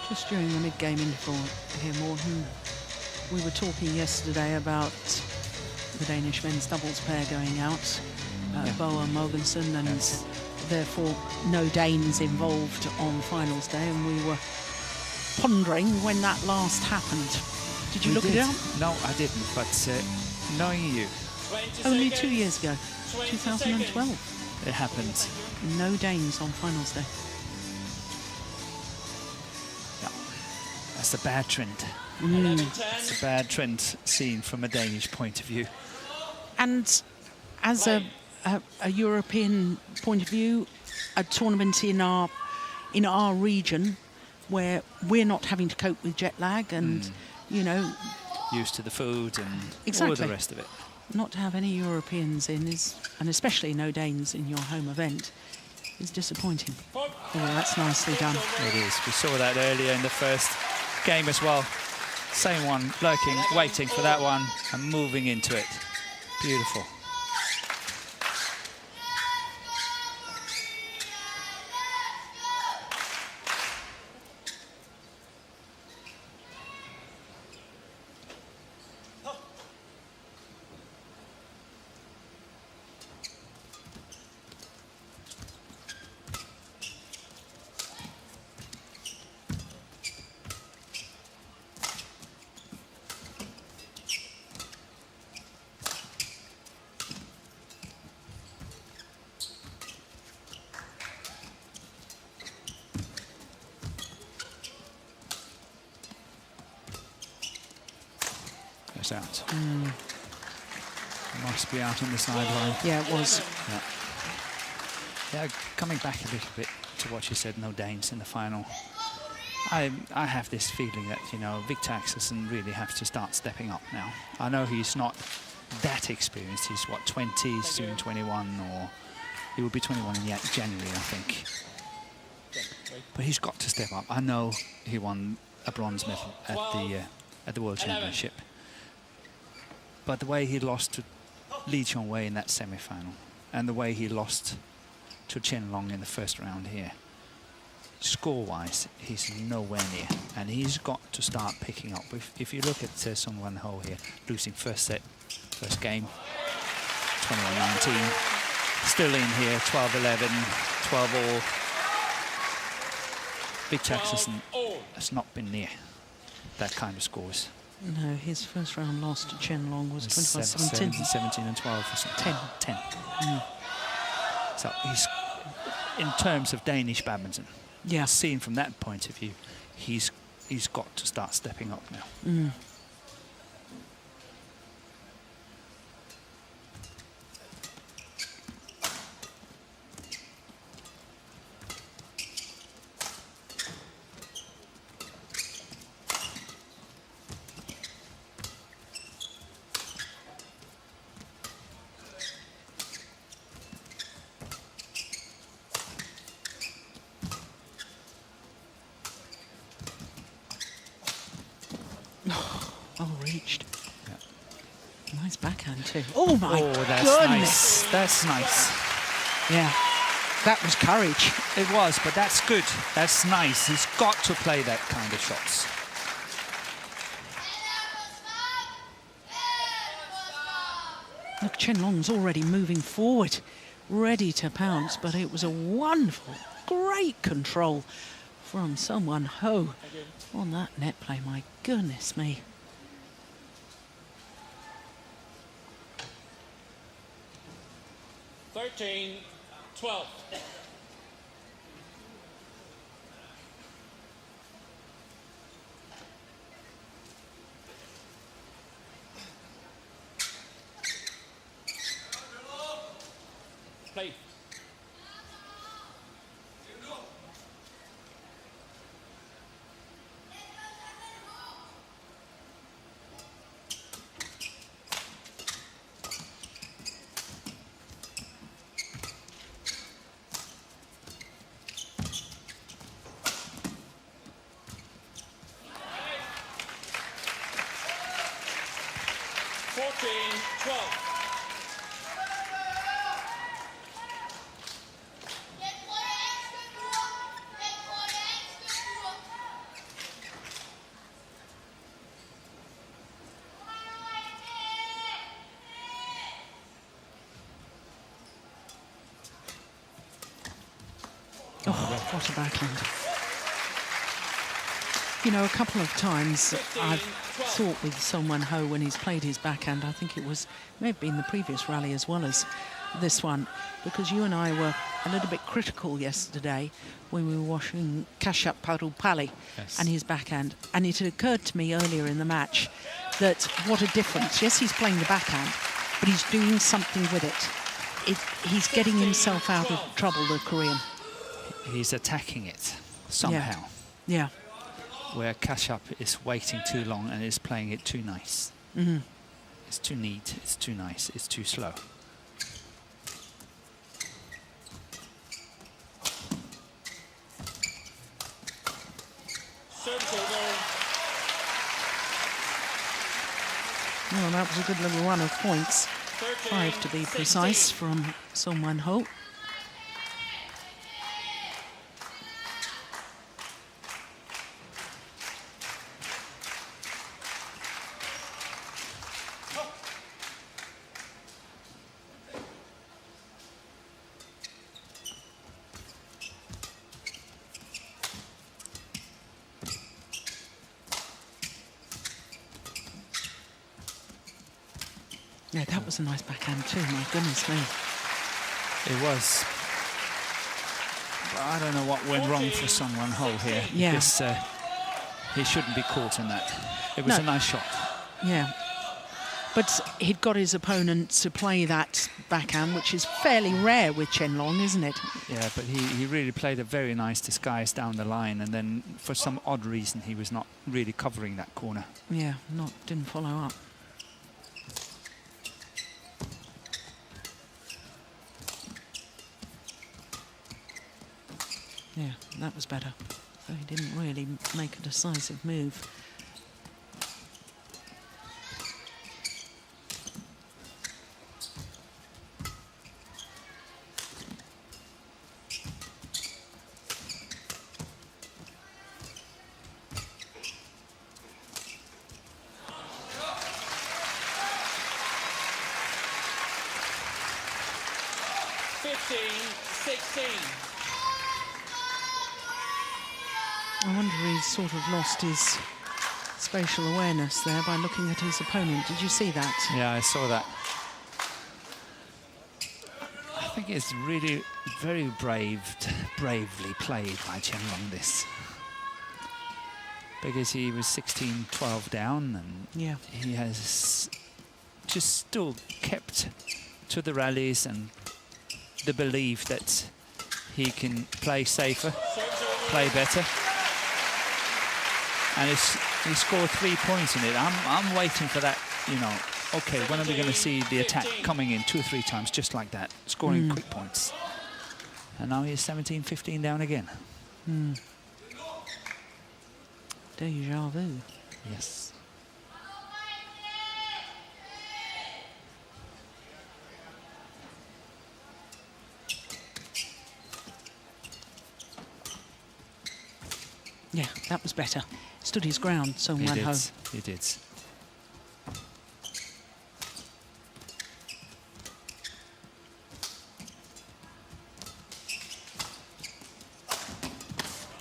Just during the mid-game interval here, Morten, we were talking yesterday about the Danish men's doubles pair going out, Boa Mogensen, and Yes. therefore no Danes involved on finals day, and we were pondering when that last happened. Did you look it up? No, I didn't, but knowing you, 20 Only seconds. 2 years ago, 20 2012. it happened. No Danes on finals day. Yeah. That's a bad trend. 11-10. It's a bad trend seen from a Danish point of view. And as a European point of view, a tournament in our region where we're not having to cope with jet lag and, you know, Used to the food and all Exactly. the rest of it. not to have any Europeans in is, and especially no Danes in your home event, is disappointing. Oh, that's nicely done. It is. We saw that earlier in the first game as well. Same one, lurking, waiting for that one and moving into it. Beautiful. Goes out. Must be out on the sideline. Yeah, it was. Yeah. Yeah, coming back a little bit to what you said, no Danes in the final. I have this feeling that, you know, Victor Axelsen really has to start stepping up now. I know he's not that experienced. He's, what, 20, soon 21, or he will be 21 in January, I think. But he's got to step up. I know he won a bronze medal at the World Championship. But the way he lost to Lee Chong-wei in that semi-final, and the way he lost to Chen Long in the first round here, score-wise, he's nowhere near, and he's got to start picking up. If you look at Song Wan Ho here, losing first set, first game, 21-19, still in here, 12-11, 12-all. Victor Axelsen has not been near that kind of scores. No, his first round loss to Chen Long was 25-17. 17 and 12 or something. 10. 10. So he's, in terms of Danish badminton, Yeah. seen from that point of view, he's got to start stepping up now. Well reached. Yeah. Nice backhand too. Oh my that's goodness. nice. That's nice. Yeah, that was courage. It was, but that's good. That's nice. He's got to play that kind of shots. Look, Chen Long's already moving forward, ready to pounce, but it was a wonderful, great control from someone Ho on that net play. My goodness me. Thirteen, 12. Play. Fourteen, 12. Oh, what a backhand. You know, a couple of times I've thought with Song Wan Ho when he's played his backhand, I think it may have been the previous rally as well as this one, because you and I were a little bit critical yesterday when we were watching Kashyap Padupalli and his backhand. And it had occurred to me earlier in the match that what a difference. Yes, he's playing the backhand, but he's doing something with it. He's getting himself out of trouble, the Korean. He's attacking it somehow. Yeah. Where Kashyap is waiting too long and is playing it too nice. Mm-hmm. It's too neat, it's too nice, it's too slow. Well, that was a good little run of points. 5 to be precise from Song Wan Ho. Yeah, that was a nice backhand too, my goodness me. It was. But I don't know what went wrong for Song Wan Ho here. Yeah. Because he shouldn't be caught in that. It was a nice shot. Yeah. But he'd got his opponent to play that backhand, which is fairly rare with Chen Long, isn't it? Yeah, but he really played a very nice disguise down the line, and then for some odd reason he was not really covering that corner. Yeah, didn't follow up. Yeah, that was better. So he didn't really make a decisive move. I wonder if he's sort of lost his spatial awareness there by looking at his opponent. Did you see that? Yeah, I saw that. I think it's really very bravely played by Chen Long, this. Because he was 16-12 down, and he has just still kept to the rallies and the belief that he can play safer, play better. And he scored 3 points in it. I'm waiting for that, you know, okay, when are we going to see the attack coming in 2 or 3 times just like that, scoring quick points. And now he's 17-15 down again. Deja vu. Yes. Yeah, that was better. Stood his ground, Sung Wan Ho. He did.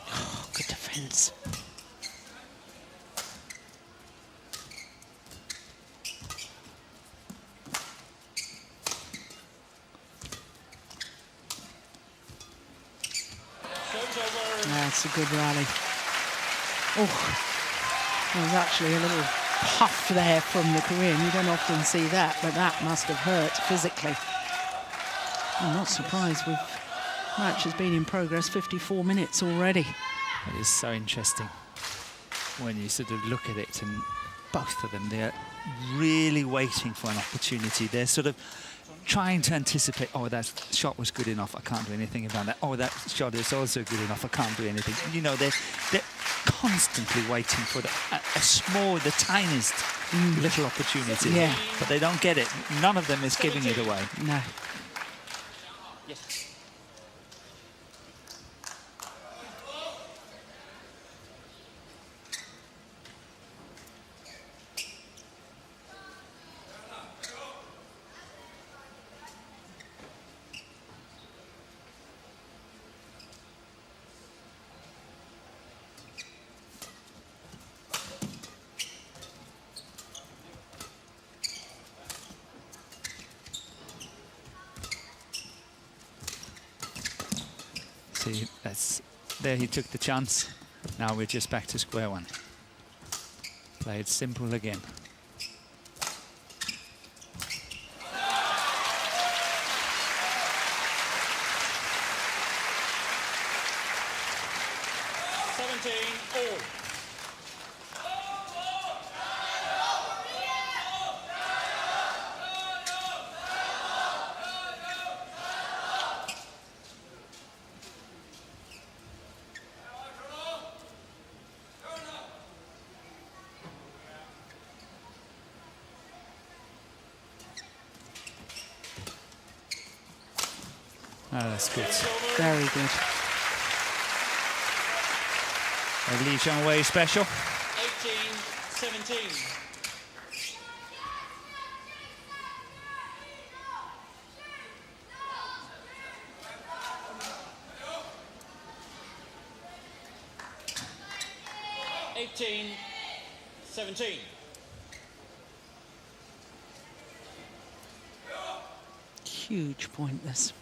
Oh, good defence. That's a good rally. Oh, there was actually a little puff there from the Korean. You don't often see that, but that must have hurt physically. I'm not surprised. Match has been in progress 54 minutes already. It is so interesting when you sort of look at it, and both of them, they're really waiting for an opportunity. They're sort of trying to anticipate, oh, that shot was good enough, I can't do anything about that. Oh, that shot is also good enough, I can't do anything. You know, they're constantly waiting for the tiniest little opportunity. Yeah. But they don't get it. None of them is giving it away. No. Yes. See, there he took the chance. Now we're just back to square one. Play it simple again. All. Oh, that's good. Very good. A Lee Chong-wei special. 18-17. Huge point, this.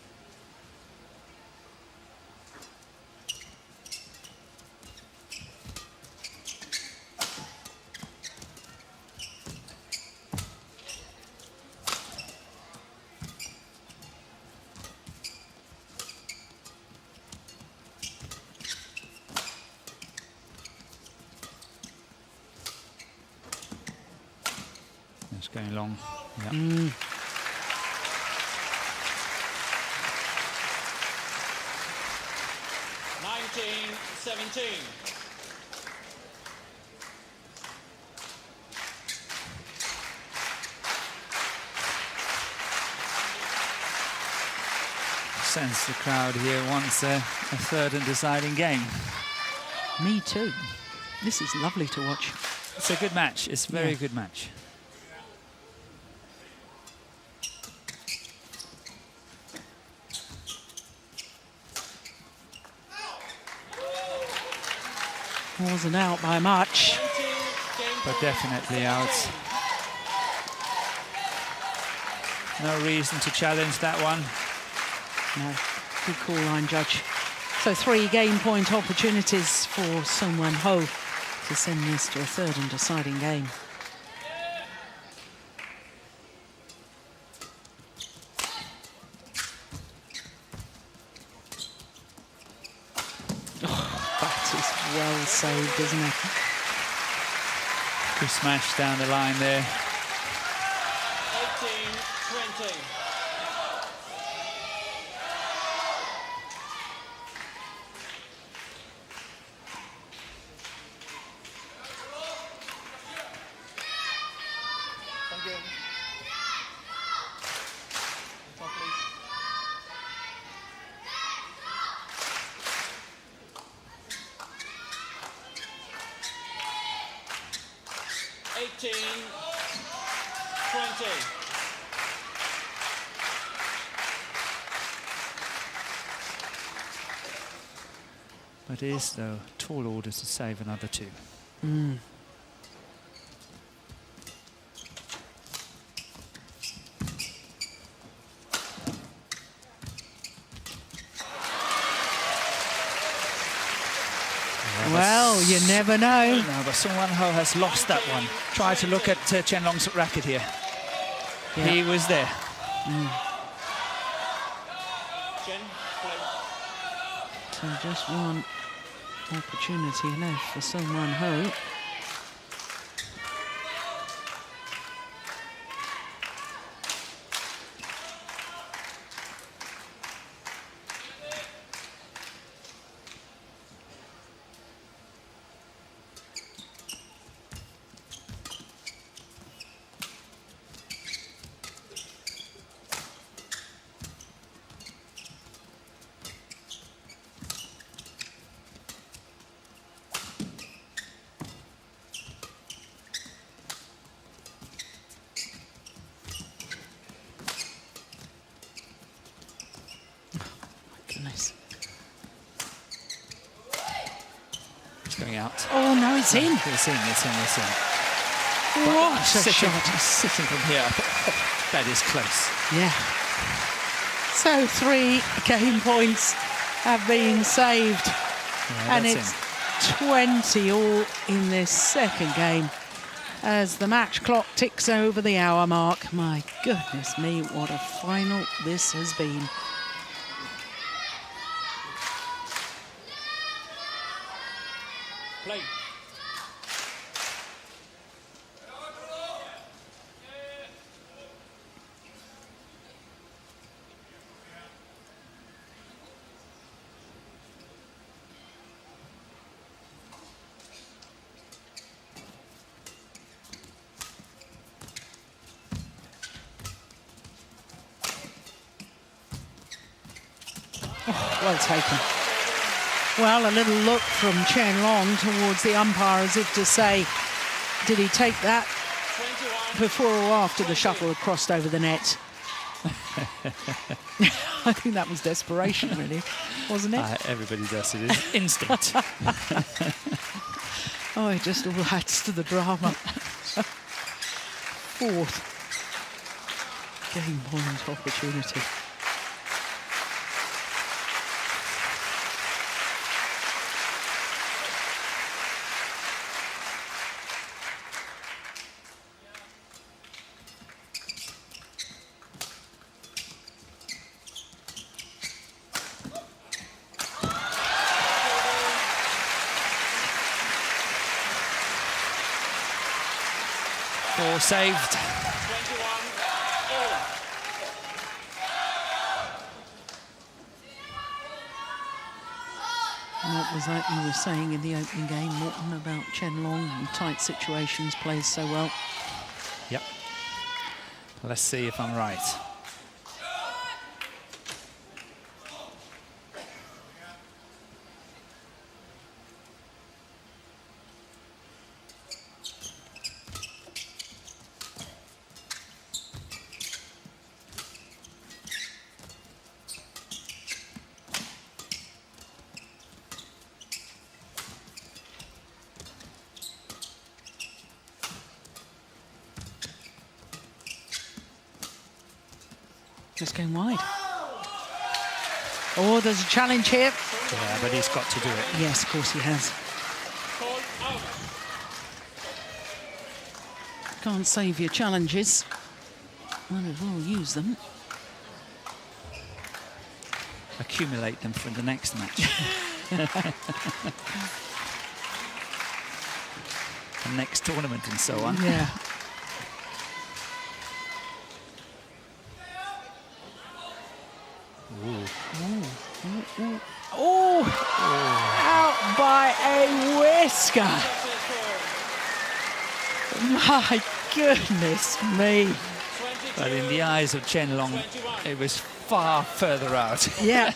It's going long. Yeah. 19-17. Sense the crowd here wants a third and deciding game. Me too. This is lovely to watch. It's a good match. It's a very good match. Wasn't out by much. But definitely out. No reason to challenge that one. No, good call line, judge. So 3 game point opportunities for Sung Wan Ho to send this to a third and deciding game. Oh, that is well saved, isn't it? Good smash down the line there. 18-20. 19, 20. But it is, though, tall order to save another 2. Well, you never know. No, but Sung Won Ho has lost that one. Try to look at Chen Long's racket here. Yeah. He was there. Chen, play. So just one opportunity left for Sung Won Ho. Goodness. It's going out. Oh, no, it's in. It's in. What a Sitting shot. from here, I thought, oh, that is close. Yeah. So 3 game points have been saved. Yeah, And that's it's 20 all in this second game as the match clock ticks over the hour mark. My goodness me, what a final this has been. Play. Well taken. Well, a little look from Chen Long towards the umpire as if to say, did he take that 21. before or after the shuttle had crossed over the net? I think that was desperation, really, wasn't it? Everybody does it. It's instinct. Oh, it just all adds to the drama. Fourth game point opportunity. All saved. 21. All. And what was that you were saying in the opening game, Morton, about Chen Long in tight situations, plays so well? Yep. Let's see if I'm right. Just going wide. Oh, there's a challenge here. Yeah, but he's got to do it. Yes, of course he has. Call out. Can't save your challenges. Might as well use them. Accumulate them for the next match. The next tournament and so on. Yeah. Oh, out by a whisker. My goodness me. But in the eyes of Chen Long, it was far further out. Yeah,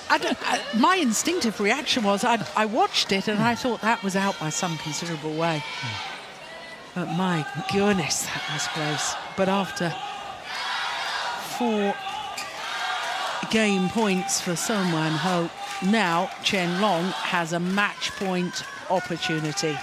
my instinctive reaction was I watched it and I thought that was out by some considerable way. But my goodness, that was close. But after 4 game points for Son Wan Ho, now Chen Long has a match point opportunity.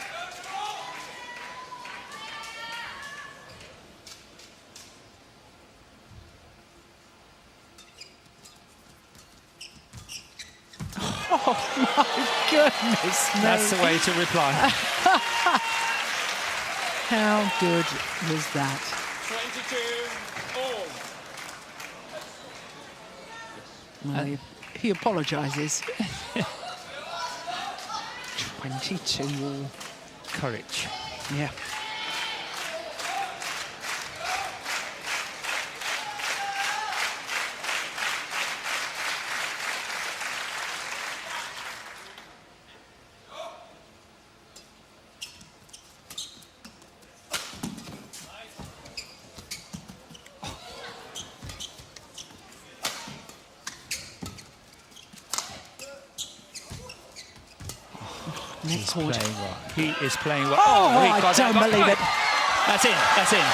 Oh my goodness me. That's the way to reply. How good was that? 22 all. Well, he apologises. 22 all. Courage. Yeah. He's playing well. He is playing well. Oh, he I got don't that. believe it. That's in. That's in.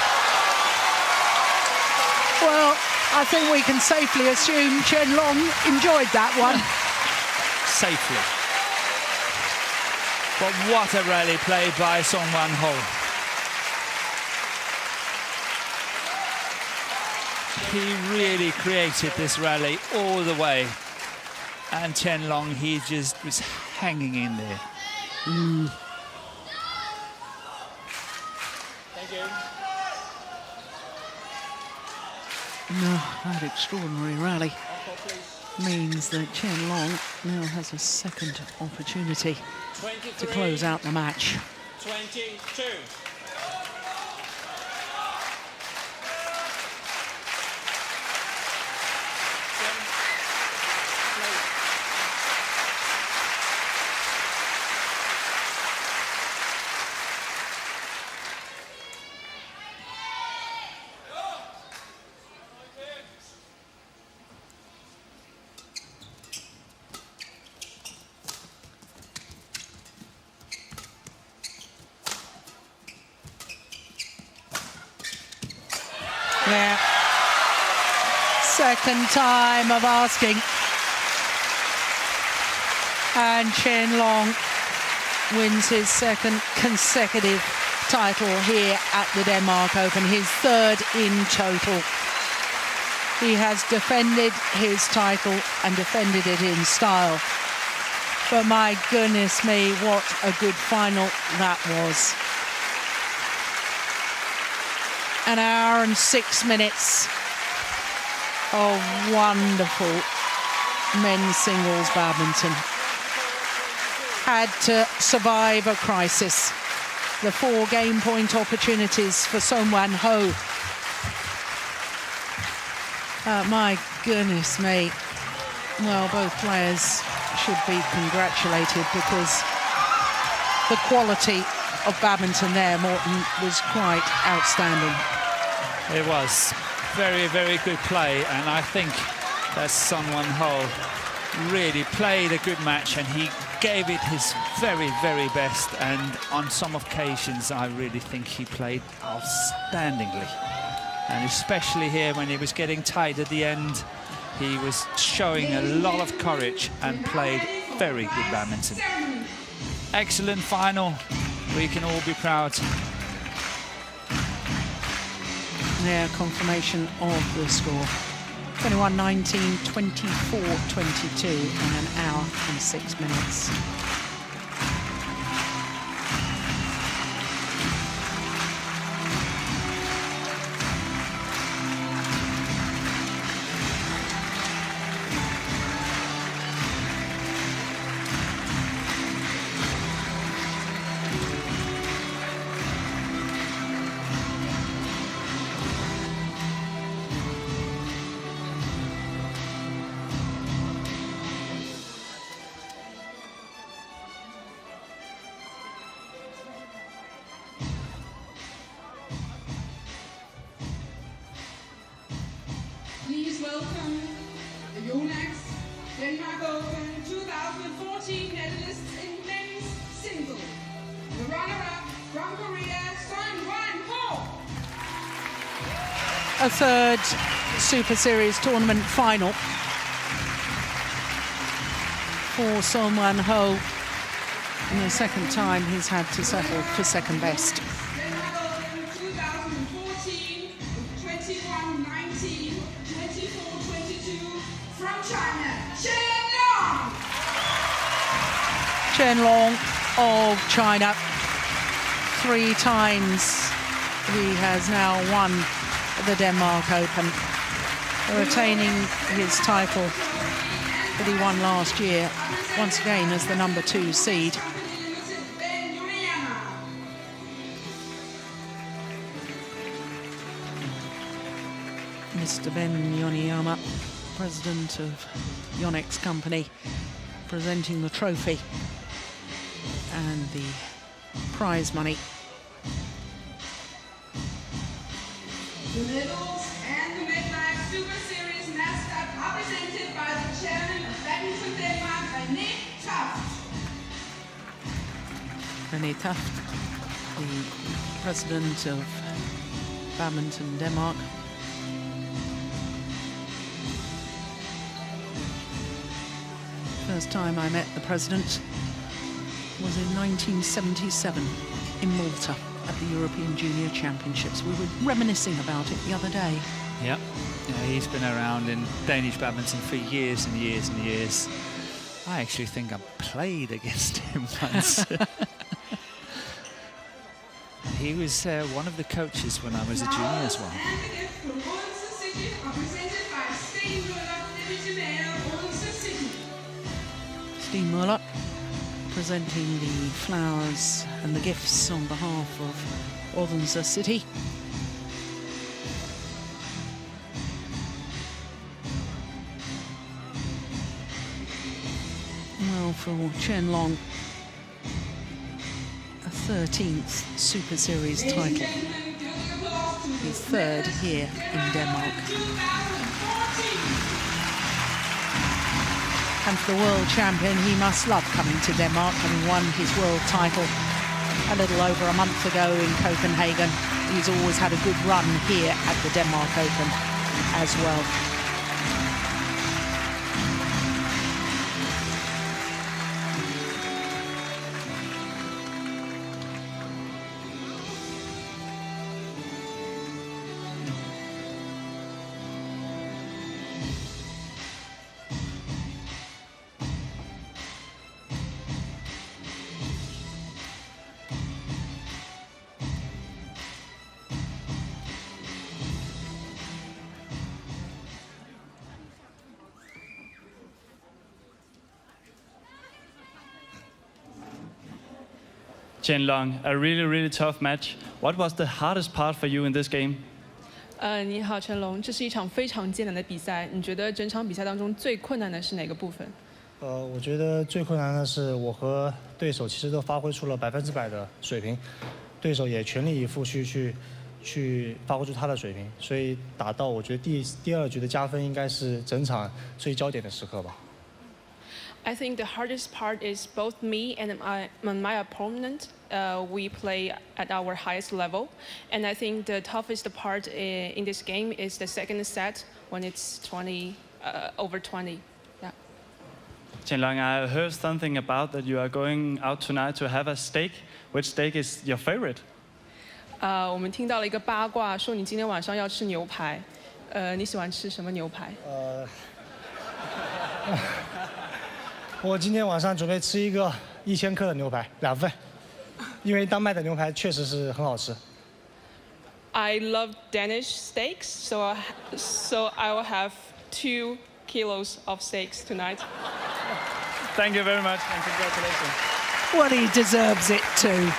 Well, I think we can safely assume Chen Long enjoyed that one. Safely. But what a rally played by Son Wan Ho. He really created this rally all the way. And Chen Long, he just was hanging in there. Mm. Thank you. No, that extraordinary rally means that Chen Long now has a second opportunity to close out the match. 22. Yeah. Second time of asking. And Chen Long wins his second consecutive title here at the Denmark Open, his third in total. He has defended his title and defended it in style. But my goodness me, what a good final that was. An hour and 6 minutes of wonderful men's singles badminton. Had to survive a crisis. The 4 game point opportunities for Son Wan Ho. My goodness me. Well, both players should be congratulated because the quality of badminton there, Morten, was quite outstanding. It was very, very good play, and I think that Son Wan Ho really played a good match, and he gave it his very, very best, and on some occasions I really think he played outstandingly, and especially here when he was getting tight at the end, he was showing a lot of courage and played very good badminton. Excellent final. We can all be proud. Yeah, confirmation of the score. 21-19, 24-22 in an hour and 6 minutes. Please welcome the Yonex Denmark Open 2014 medalists in men's single. The runner-up from Korea, Ho. A third Super Series tournament final for Son Ho. And the second time he's had to settle for second best. 2014, 21-19, 24-22 from China, Chen Long of China. 3 times he has now won the Denmark Open, retaining his title that he won last year, once again as the number 2 seed. Mr. Ben Yoneyama, president of Yonex company, presenting the trophy and the prize money. The medals and the midnight Super Series mascot are presented by the chairman of Badminton Denmark, René Toft. René Toft, the president of Badminton Denmark. First time I met the president was in 1977 in Malta at the European Junior Championships. We were reminiscing about it the other day. Yeah, he's been around in Danish badminton for years and years and years. I actually think I played against him once. He was one of the coaches when I was a junior as well. And the gift from Odense City are presented by Odense City. Steen Muller presenting the flowers and the gifts on behalf of Odense City. Well, for Chen Long, a 13th Super Series title, his third here in Denmark. And for the world champion, he must love coming to Denmark, having won his world title a little over a month ago in Copenhagen. He's always had a good run here at the Denmark Open as well. Chen Long, a really tough match. What was the hardest part for you in this game? 你好，陈龙，这是一场非常艰难的比赛。你觉得整场比赛当中最困难的是哪个部分？我觉得最困难的是我和对手其实都发挥出了100%的水平，对手也全力以赴去发挥出他的水平，所以打到我觉得第二局的加分应该是整场最焦点的时刻吧。I think the hardest part is both me and my opponent. We play at our highest level, and I think the toughest part in this game is the second set when it's 20 over 20. Yeah. Chen Long, I heard something about that you are going out tonight to have a steak. Which steak is your favorite? 我们听到了一个八卦，说你今天晚上要吃牛排。你喜欢吃什么牛排？我今天晚上准备吃一个1000克的牛排，2份，因为丹麦的牛排确实是很好吃。I love Danish steaks, so I will have 2 kilos of steaks tonight. Thank you very much and congratulations. Well, he deserves it too.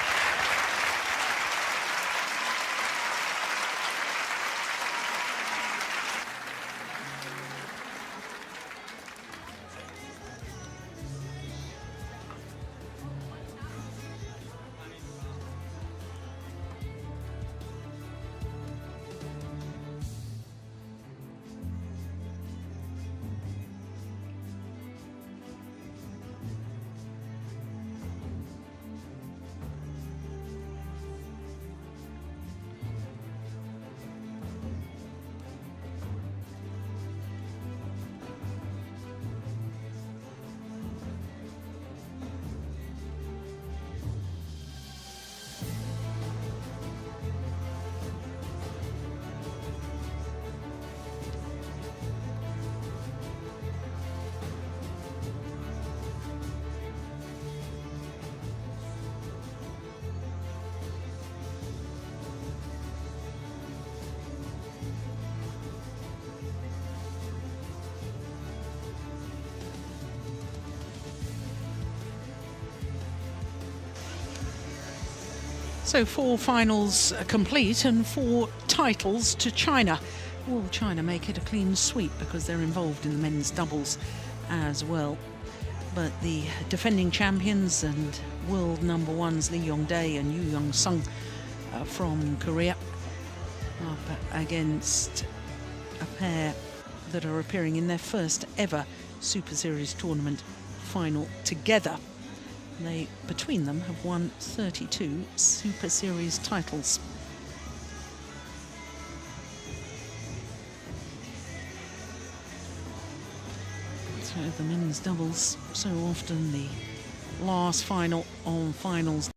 So 4 finals complete and 4 titles to China. Will China make it a clean sweep because they're involved in the men's doubles as well? But the defending champions and world number ones Lee Yong-dae and Yoo Young-sung from Korea up against a pair that are appearing in their first ever Super Series tournament final together. They, between them, have won 32 Super Series titles. So the men's doubles, so often the last final on finals